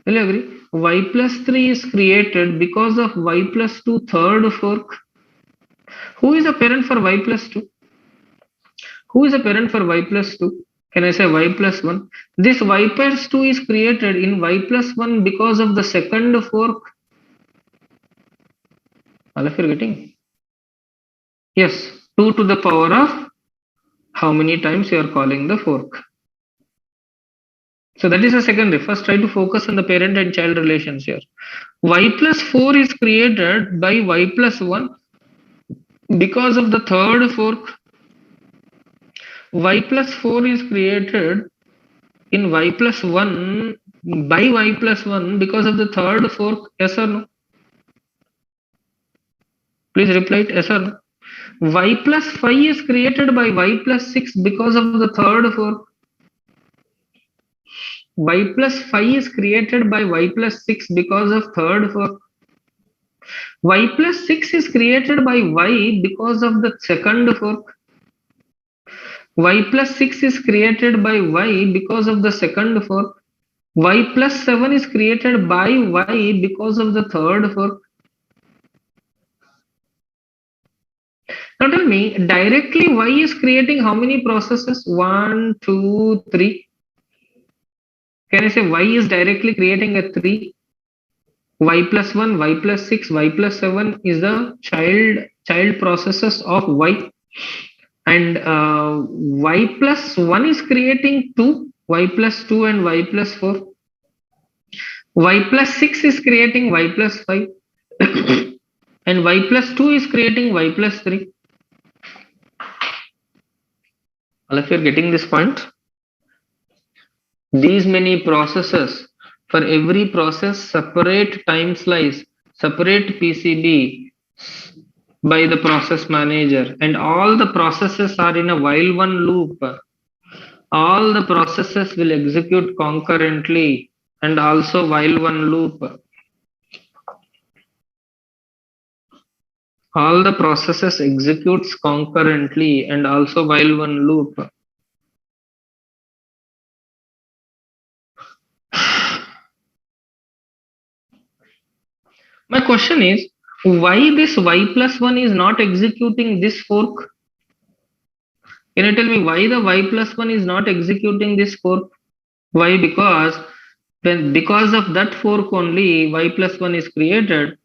Will you agree? Y plus 3 is created because of y plus 2 third fork. Who is a parent for y plus 2? Who is a parent for y plus 2? Can I say y plus 1? This y plus 2 is created in y plus 1 because of the second fork. All of you are getting? Yes, 2 to the power of how many times you are calling the fork. So that is a secondary. First, try to focus on the parent and child relations here. Y plus 4 is created by y plus 1 because of the third fork. Y plus 4 is created in y plus 1 by y plus 1 because of the third fork. Yes or no? Please reply it yes or no. Y plus 5 is created by y plus 6 because of the third fork. Y plus 5 is created by y plus 6 because of third fork. Y plus 6 is created by y because of the second fork. Y plus 6 is created by y because of the second fork. Y plus 7 is created by y because of the third fork. Now tell me, directly y is creating how many processes? 1, 2, 3. Can I say y is directly creating a 3? Y plus 1, y plus 6, y plus 7 is the child processes of y. And y plus 1 is creating 2, y plus 2 and y plus 4. Y plus 6 is creating y plus 5. And y plus 2 is creating y plus 3. All of you are getting this point? These many processes, for every process, separate time slice, separate PCB by the process manager, and all the processes are in a while one loop. All the processes will execute concurrently and also while one loop. All the processes executes concurrently and also while one loop. My question is, why this y plus 1 is not executing this fork? Can you tell me why the y plus 1 is not executing this fork? Why? Because of that fork only y plus 1 is created.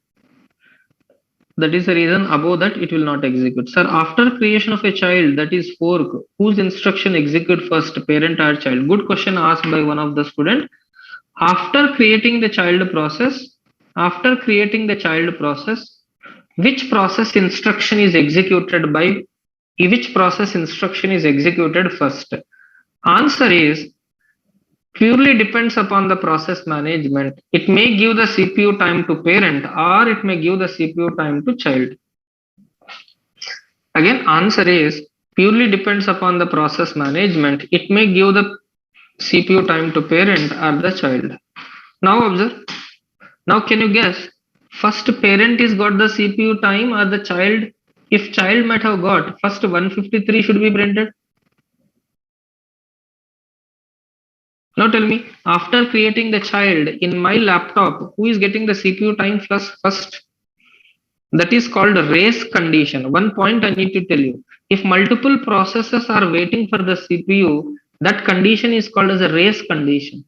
That is the reason above that it will not execute. Sir, after creation of a child, that is fork, whose instruction execute first, parent or child? Good question asked by one of the student. After creating the child process, which process instruction is executed by which process instruction is executed first? Answer is purely depends upon the process management. It may give the CPU time to parent or it may give the CPU time to child. Again, answer is purely depends upon the process management. It may give the CPU time to parent or the child. Now observe. Now can you guess? First parent is got the CPU time or the child? If child might have got, first 153 should be printed. Now tell me, after creating the child in my laptop, who is getting the CPU time first? That is called race condition. One point I need to tell you. If multiple processes are waiting for the CPU, that condition is called as a race condition.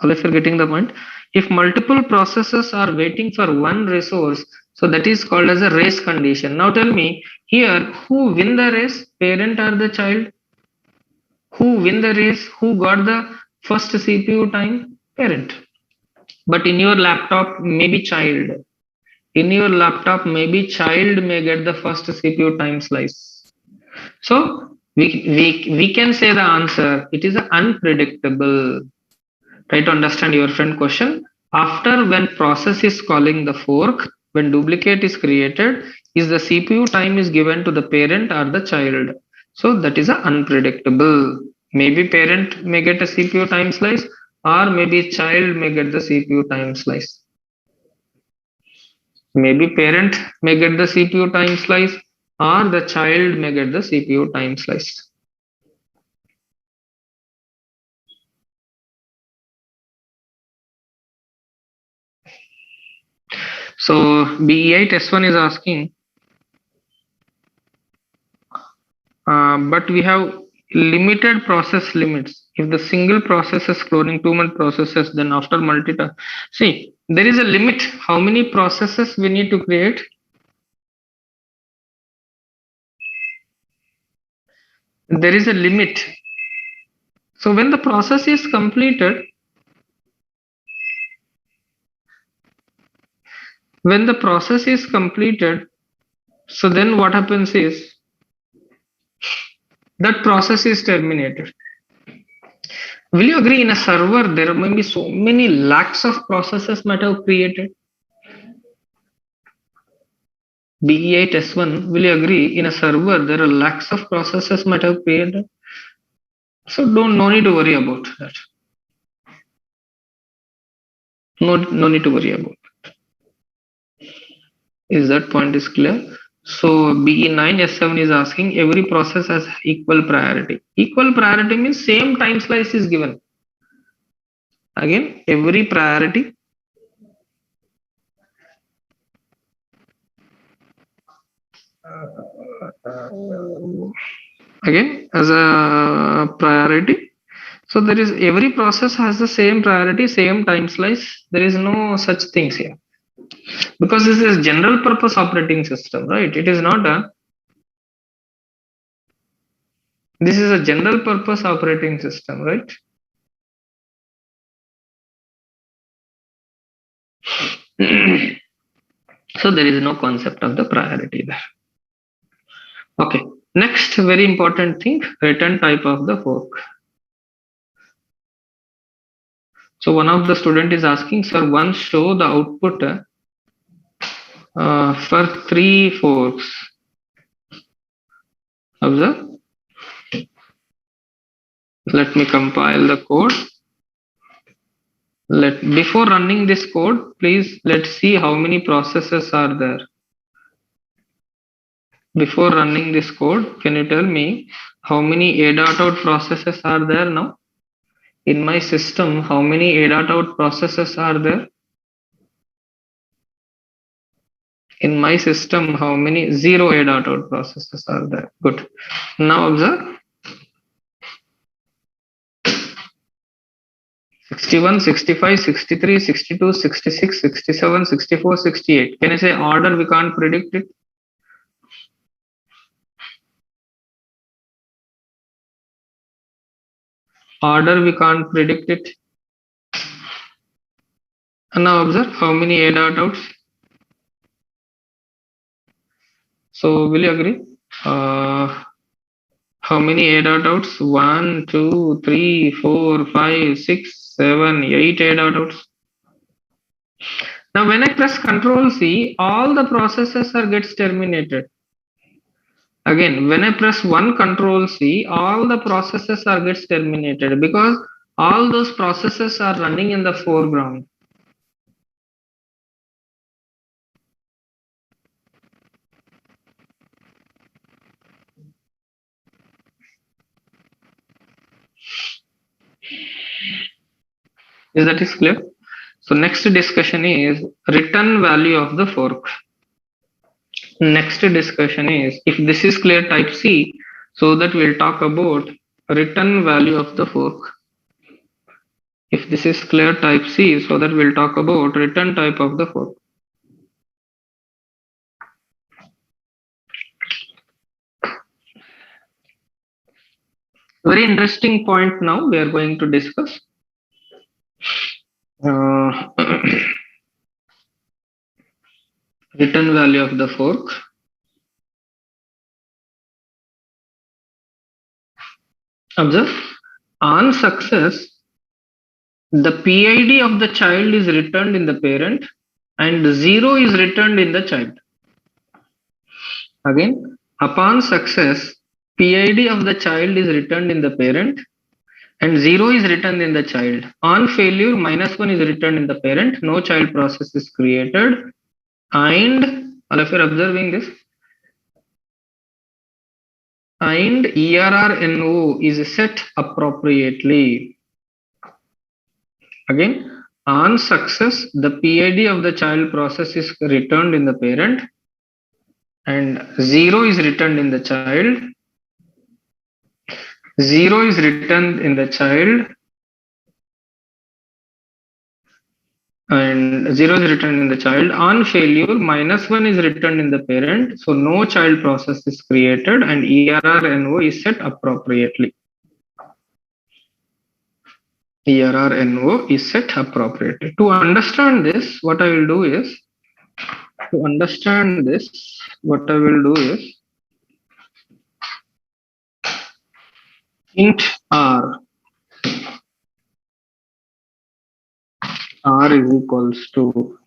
All of you are getting the point? If multiple processes are waiting for one resource, so that is called as a race condition. Now tell me, here, who win the race, parent or the child? Who win the race? Who got the first CPU time? Parent. But in your laptop, maybe child. In your laptop, maybe child may get the first CPU time slice. So we can say the answer. It is unpredictable. Try to understand your friend question. After when process is calling the fork, when duplicate is created, is the CPU time is given to the parent or the child. So that is unpredictable. Maybe parent may get a CPU time slice or maybe child may get the CPU time slice. Maybe parent may get the CPU time slice or the child may get the CPU time slice. So BE8 S1 is asking, but we have limited process limits. If the single process is cloning too many processes, then after see, there is a limit how many processes we need to create. There is a limit. So when the process is completed, so then what happens is that process is terminated. Will you agree, in a server there may be so many lakhs of processes might have created? BE8 S1, will you agree, in a server there are lakhs of processes might have created? So no need to worry about that. No need to worry about. Is that point is clear? So BE9 S7 is asking, every process has equal priority. Equal priority means same time slice is given. Again, every priority again as a priority. So there is, every process has the same priority, same time slice. There is no such things here, because this is general purpose operating system, right? It is not a, this is a general purpose operating system, right? So there is no concept of the priority there. Okay, next very important thing, return type of the fork. So one of the student is asking, sir, once show the output for 3 forks. Observe. Let me compile the code. Before running this code, please let's see how many processes are there. Before running this code, can you tell me how many a.out processes are there now? In my system, how many a.out processes are there? In my system, how many 0 a.out processes are there? Good. Now observe. 61, 65, 63, 62, 66, 67, 64, 68. Can I say order we can't predict it? Order we can't predict it. And now observe how many a.outs. So will you agree? How many a.outs? 1, 2, 3, 4, 5, 6, 7, 8 a.outs. Now when I press Control C, all the processes are gets terminated. Again, when I press one Control C, all the processes are gets terminated because all those processes are running in the foreground. Is that is clear? So next discussion is return value of the fork. Next discussion is, if this is clear, type C, so that we'll talk about return value of the fork. If this is clear, type C, so that we'll talk about return type of the fork. Very interesting point now we are going to discuss. Return value of the fork. Observe, on success, the PID of the child is returned in the parent and 0 is returned in the child. Again, upon success, PID of the child is returned in the parent and 0 is returned in the child. On failure, -1 is returned in the parent, no child process is created, and all of you are observing this, and ERR NO is set appropriately. Again, On success, the PID of the child process is returned in the parent and 0 is returned in the child. 0 is returned in the child and 0 is returned in the child. On failure, -1 is returned in the parent. So no child process is created and ERR-NO is set appropriately. ERR-NO is set appropriately. To understand this, what I will do is, int R is equals to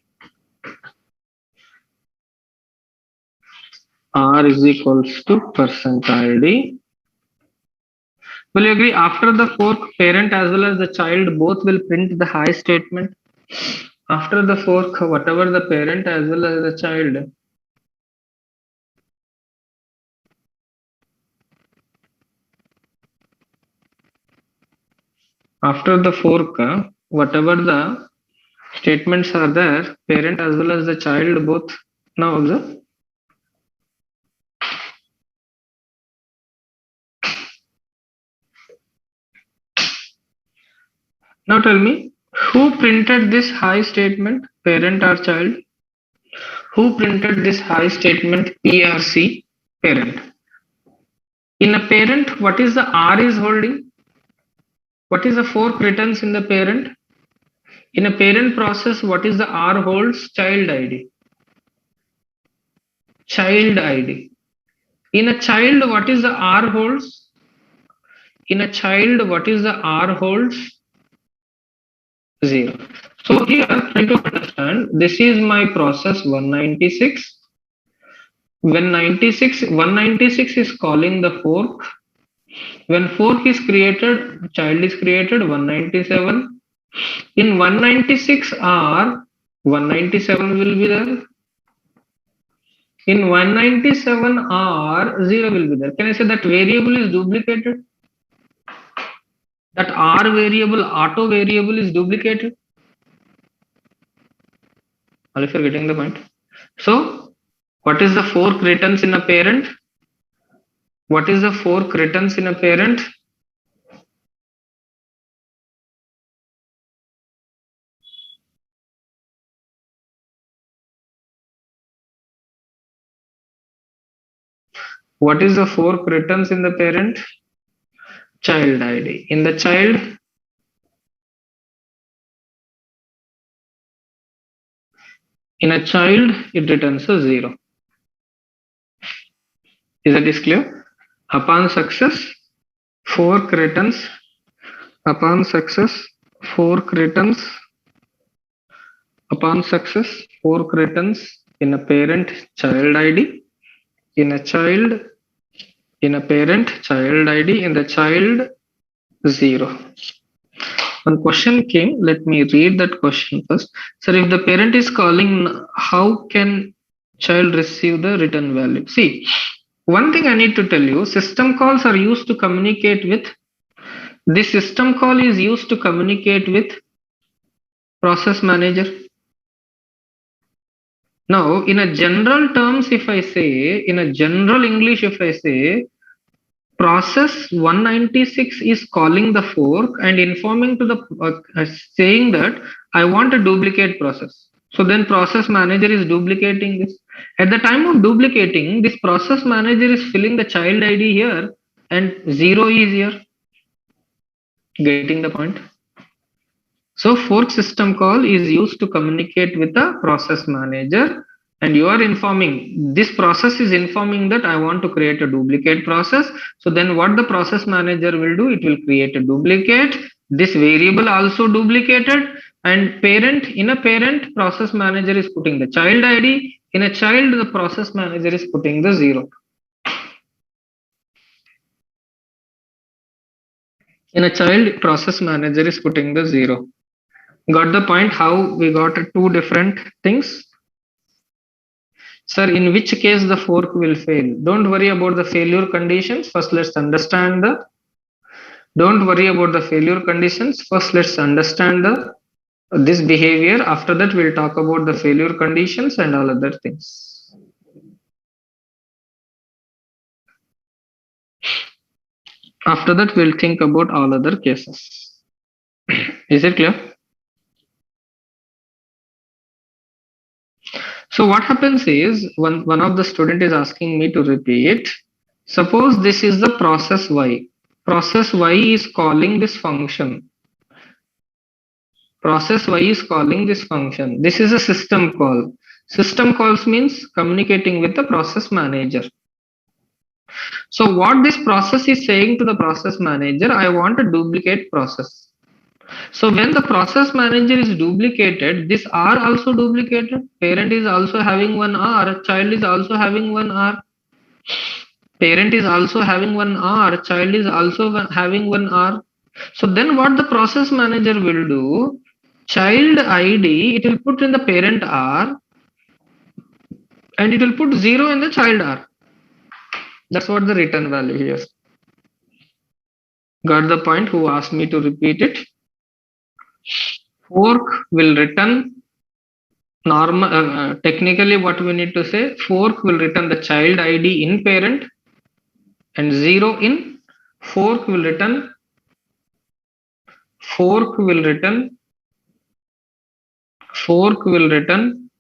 %id. Will you agree after the fork, parent as well as the child both will print the high statement? After the fork, whatever the parent as well as the child, after the fork, whatever the statements are there, parent as well as the child both. Now observe. Now tell me, who printed this high statement, parent or child? Who printed this high statement, PRC, parent? In a parent, what is the R is holding? What is the fork returns in the parent? In a parent process, what is the R holds? Child ID. Child ID. In a child, what is the R holds? In a child, what is the R holds? 0. So here, try to understand, this is my process 196. When 196 is calling the fork. When fork is created, child is created 197. In 196 R, 197 will be there. In 197 R, 0 will be there. Can I say that variable is duplicated? That R variable, auto variable is duplicated. If you're getting the point. So, what is the fork returns in a parent? What is the fork returns in a parent? What is the fork returns in the parent? Child ID. In the child, it returns a 0. Is that clear? Upon success, fork returns. Upon success, fork returns. Upon success, fork returns in a parent, child ID. In a child, in a parent, child ID. In the child, 0. One question came, let me read that question first. Sir, if the parent is calling, how can child receive the return value? See, one thing I need to tell you, system calls are used to communicate with, this system call is used to communicate with process manager. Now, in a general terms, if I say, in a general English, if I say, process 196 is calling the fork and informing to the saying that I want a duplicate process. So then process manager is duplicating this. At the time of duplicating, this process manager is filling the child ID here and 0 is here. Getting the point? So fork system call is used to communicate with the process manager, and you are informing, this process is informing that I want to create a duplicate process. So then what the process manager will do, it will create a duplicate. This variable also duplicated, and parent, in a parent, process manager is putting the child ID. In a child, the process manager is putting the 0. In a child, process manager is putting the 0. Got the point how we got two different things? Sir, in which case the fork will fail? Don't worry about the failure conditions. First, let's understand the. Don't worry about the failure conditions. First, let's understand the this behavior. After that, we'll talk about the failure conditions and all other things. After that, we'll think about all other cases. Is it clear? So what happens is one of the student is asking me to repeat. Suppose this is the process y. Process y is calling this function. Process y is calling this function. This is a system call. System calls means communicating with the process manager. So what this process is saying to the process manager, I want a duplicate process. So when the process manager is duplicated, this R also duplicated. Parent is also having one R, child is also having one R. Parent is also having one R, child is also having one R. So then what the process manager will do, child ID, it will put in the parent R and it will put 0 in the child R. That's what the return value here. Got the point? Who asked me to repeat it? Fork will return normal, technically what we need to say, fork will return the child ID in parent and 0 in fork will return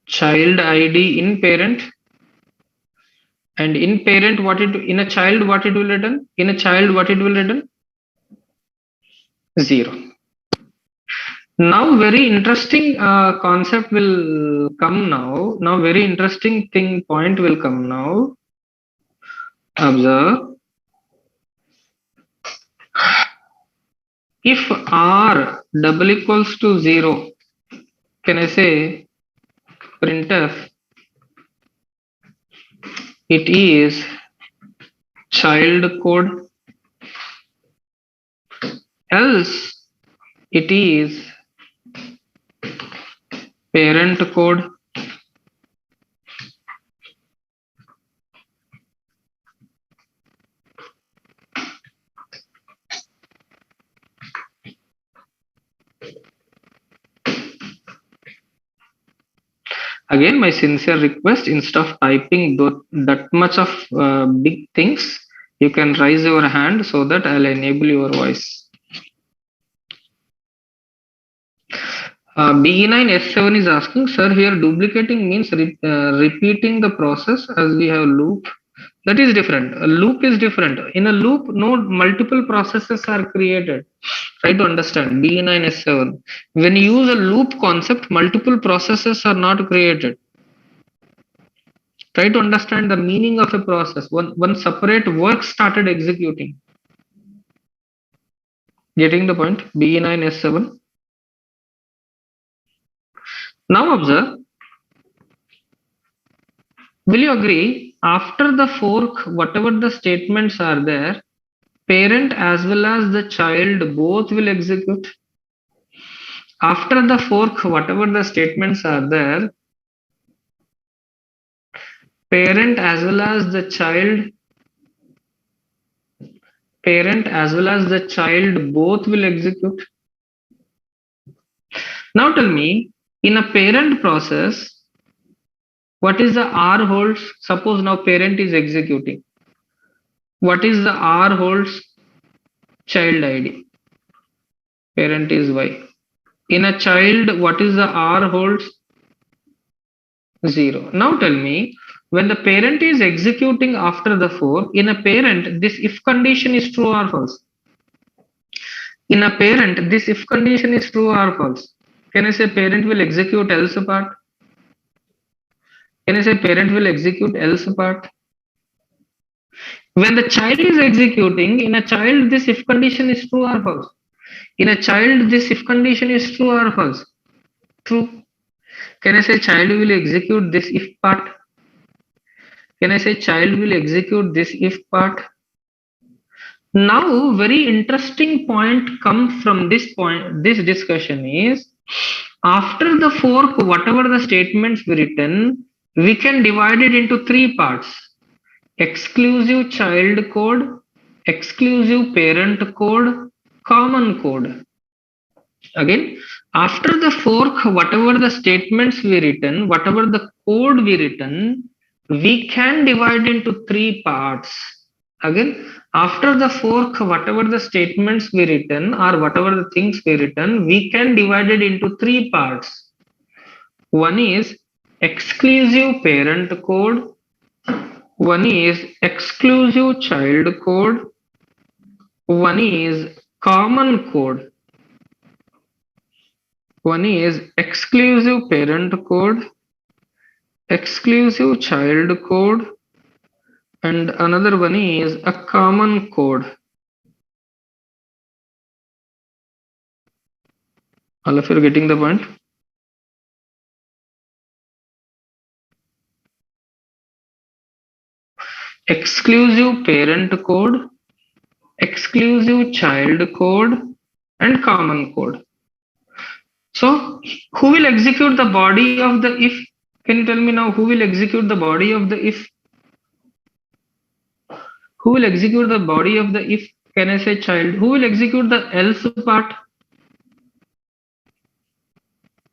child ID in parent, and in parent what it in a child what it will return, in a child what it will return, 0. Now very interesting concept will come now. Now very interesting point will come now. Observe. If R double equals to 0, can I say printf it is child code, else it is parent code. Again, my sincere request, instead of typing that much of big things, you can raise your hand so that I'll enable your voice. BE9S7 is asking, sir, here duplicating means repeating the process as we have loop. That is different. A loop is different. In a loop, no multiple processes are created. Try to understand BE9S7. When you use a loop concept, multiple processes are not created. Try to understand the meaning of a process. One separate work started executing. Getting the point? BE9S7. Now observe. Will you agree? After the fork, whatever the statements are there, parent as well as the child both will execute. After the fork, whatever the statements are there, parent as well as the child both will execute. Now tell me, in a parent process, what is the R holds? Suppose now parent is executing. What is the R holds? Child ID. Parent is Y. In a child, what is the R holds? 0. Now tell me, when the parent is executing after the fork, in a parent, this if condition is true or false? In a parent, this if condition is true or false? Can I say parent will execute else part? Can I say parent will execute else part? When the child is executing, in a child, this if condition is true or false? In a child, this if condition is true or false? True. Can I say child will execute this if part? Can I say child will execute this if part? Now, very interesting point comes from this point. This discussion is, after the fork, whatever the statements we written, we can divide it into 3 parts: exclusive child code, exclusive parent code, common code. Again, after the fork, whatever the statements we written, whatever the code we written, we can divide into three parts. Again, after the fork, whatever the statements we written or whatever the things we written, we can divide it into three parts. One is exclusive parent code, one is exclusive child code, one is common code. One is exclusive parent code, exclusive child code, and another one is a common code. All of you are getting the point? Exclusive parent code, exclusive child code, and common code. So, who will execute the body of the if? Can you tell me now who will execute the body of the if? Who will execute the body of the if? Can I say child? Who will execute the else part?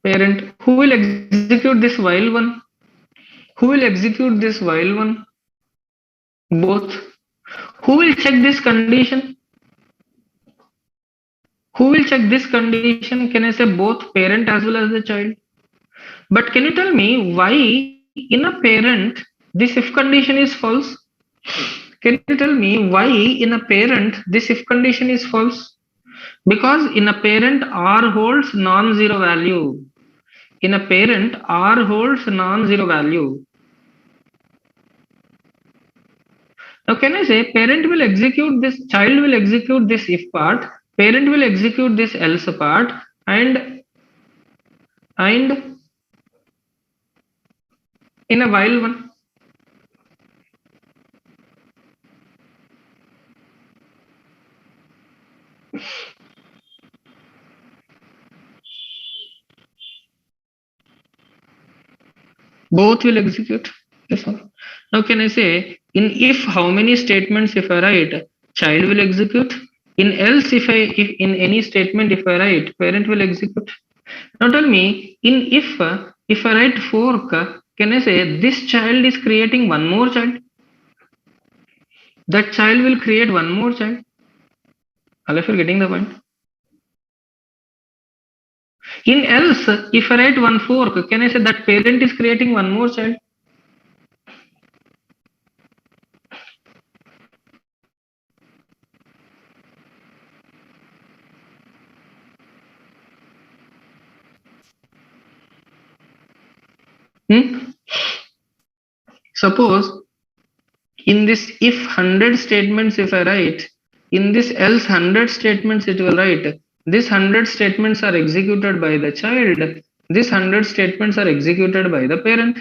Parent. Who will execute this while one? Who will execute this while one? Both. Who will check this condition? Who will check this condition? Can I say both parent as well as the child? But can you tell me why in a parent this if condition is false? Can you tell me why in a parent this if condition is false? Because in a parent R holds non-zero value. In a parent R holds non-zero value. Now can I say parent will execute this, child will execute this if part, parent will execute this else part, and in a while one. Both will execute this one. Now can I say in if how many statements if I write, child will execute. In else if in any statement if I write, parent will execute. Now tell me in if I write fork, can I say this child is creating one more child? That child will create one more child. All of you are getting the point? In else, if I write one fork, can I say that parent is creating one more child? Suppose in this if 100 statements if I write, in this else 100 statements it will write, this 100 statements are executed by the child, this 100 statements are executed by the parent.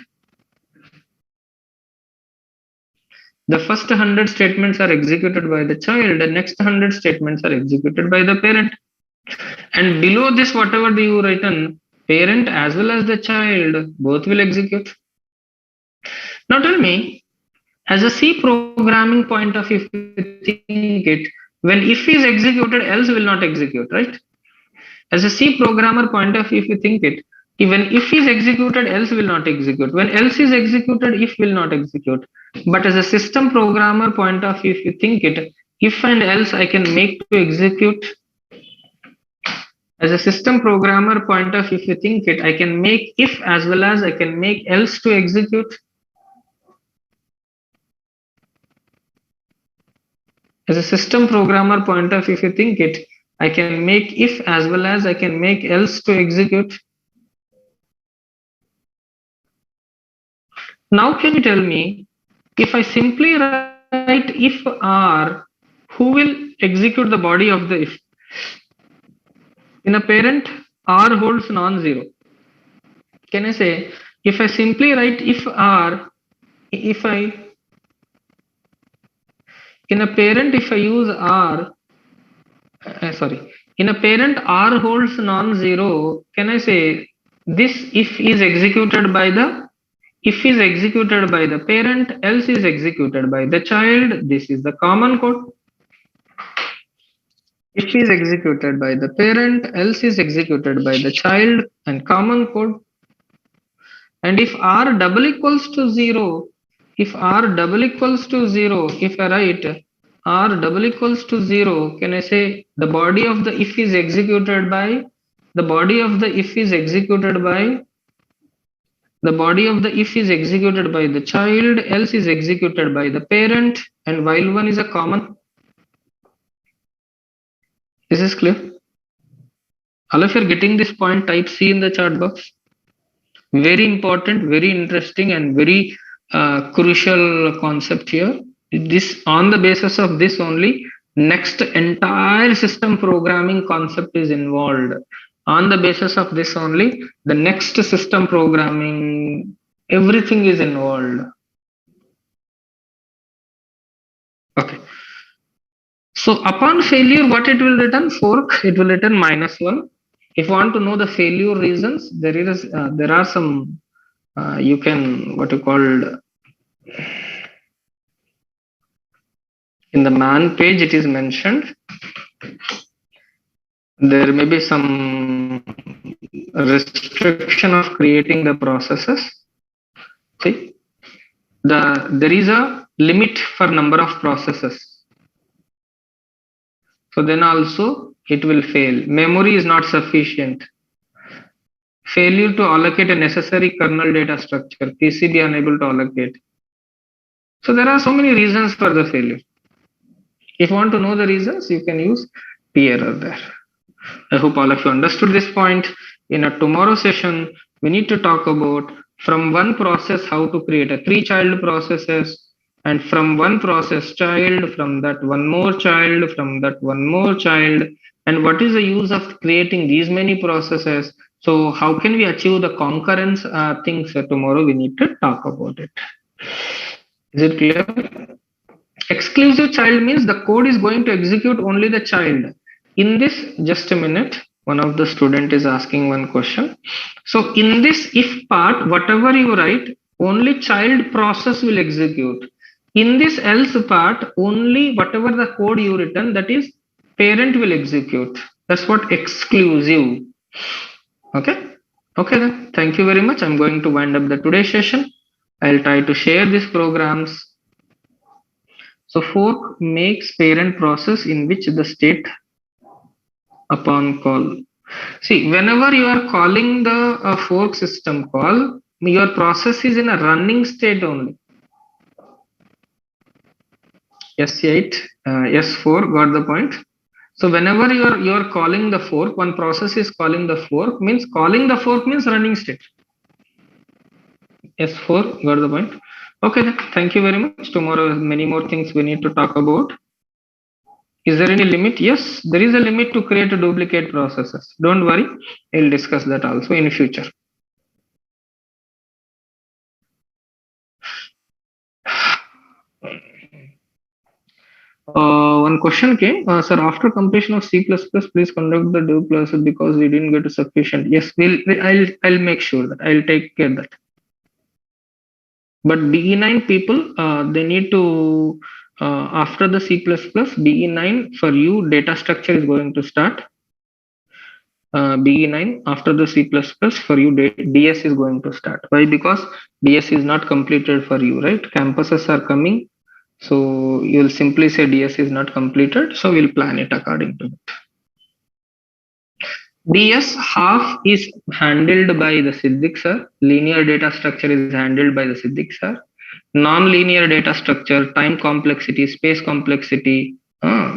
The first 100 statements are executed by the child, the next 100 statements are executed by the parent. And below this, whatever you written, parent as well as the child, both will execute. Now tell me, as a C programming point of view, if you think it, when if is executed, else will not execute, right? As a C programmer point of view, if you think it, even if is executed, else will not execute. When else is executed, if will not execute. But as a system programmer point of view, if you think it, if and else I can make to execute. As a system programmer point of view, if you think it, I can make if as well as I can make else to execute. As a system programmer point of view, if you think it, I can make if as well as I can make else to execute. Now can you tell me, if I simply write if R, who will execute the body of the if? In a parent, R holds non-zero. Can I say, if I simply write if R, if I, in a parent, if I use R, in a parent R holds non-zero, can I say this if is executed by the, if is executed by the parent, else is executed by the child, this is the common code. If is executed by the parent, else is executed by the child, and common code. And if r double equals to 0, if r double equals to 0, if I write r double equals to 0, can I say the body of the if is executed by, the body of the if is executed by, the body of the if is executed by the child, else is executed by the parent, and while one is a common. This is clear? All of you are getting this point, type C in the chat box. Very important, very interesting, and very crucial concept here. This, on the basis of this only, next entire system programming concept is involved. On the basis of this only, the next system programming, everything is involved. Okay. So upon failure, what it will return? Fork, it will return -1. If you want to know the failure reasons, there are some you can, what you called, in the man page it is mentioned. There may be some restriction of creating the processes. See, there is a limit for number of processes. So then also it will fail. Memory is not sufficient. Failure to allocate a necessary kernel data structure. PCB unable to allocate. So there are so many reasons for the failure. If you want to know the reasons, you can use P error there. I hope all of you understood this point. In a tomorrow session, we need to talk about from one process how to create a 3 child processes, and from one process child, from that one more child, from that one more child, and what is the use of creating these many processes. So how can we achieve the concurrence things? Tomorrow we need to talk about it. Is it clear? Exclusive child means the code is going to execute only the child. In this, just a minute, one of the student is asking one question. So in this if part, whatever you write, only child process will execute. In this else part, only whatever the code you written, that is parent will execute. That's what exclusive. Okay. Okay then. Thank you very much. I'm going to wind up the today's session. I'll try to share these programs. So fork makes parent process in which the state upon call. See, whenever you are calling the fork system call, your process is in a running state only. S8, S4, got the point? So whenever you are calling the fork, one process is calling the fork means running state. S4, got the point? Okay, then. Thank you very much. Tomorrow, many more things we need to talk about. Is there any limit? Yes, there is a limit to create a duplicate processes. Don't worry, we'll discuss that also in future. One question came, sir, after completion of C++, please conduct the dev classes because we didn't get a sufficient. Yes, I'll make sure that I'll take care of that. But BE9 people, they need to, after the C++, BE9 for you, data structure is going to start. BE9 after the C++ for you, DS is going to start. Why? Because DS is not completed for you, right? Campuses are coming. So you'll simply say DS is not completed. So we'll plan it according to it. DS half is handled by the Siddiq sir. Linear data structure is handled by the Siddiq sir. Non-linear data structure, time complexity, space complexity,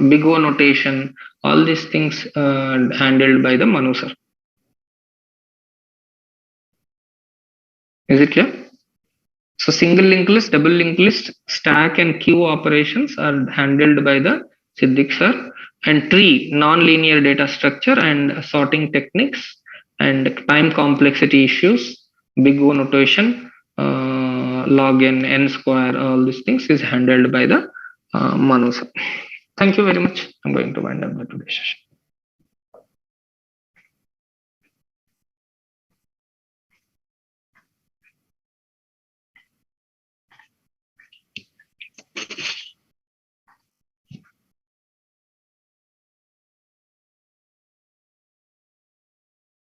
big O notation, all these things handled by the Manu sir. Is it clear? So single linked list, double linked list, stack and queue operations are handled by the Siddiq sir. And tree, non-linear data structure and sorting techniques and time complexity issues, big O notation, log n, n square, all these things is handled by the Manu sir. Thank you very much. I'm going to wind up the today's session.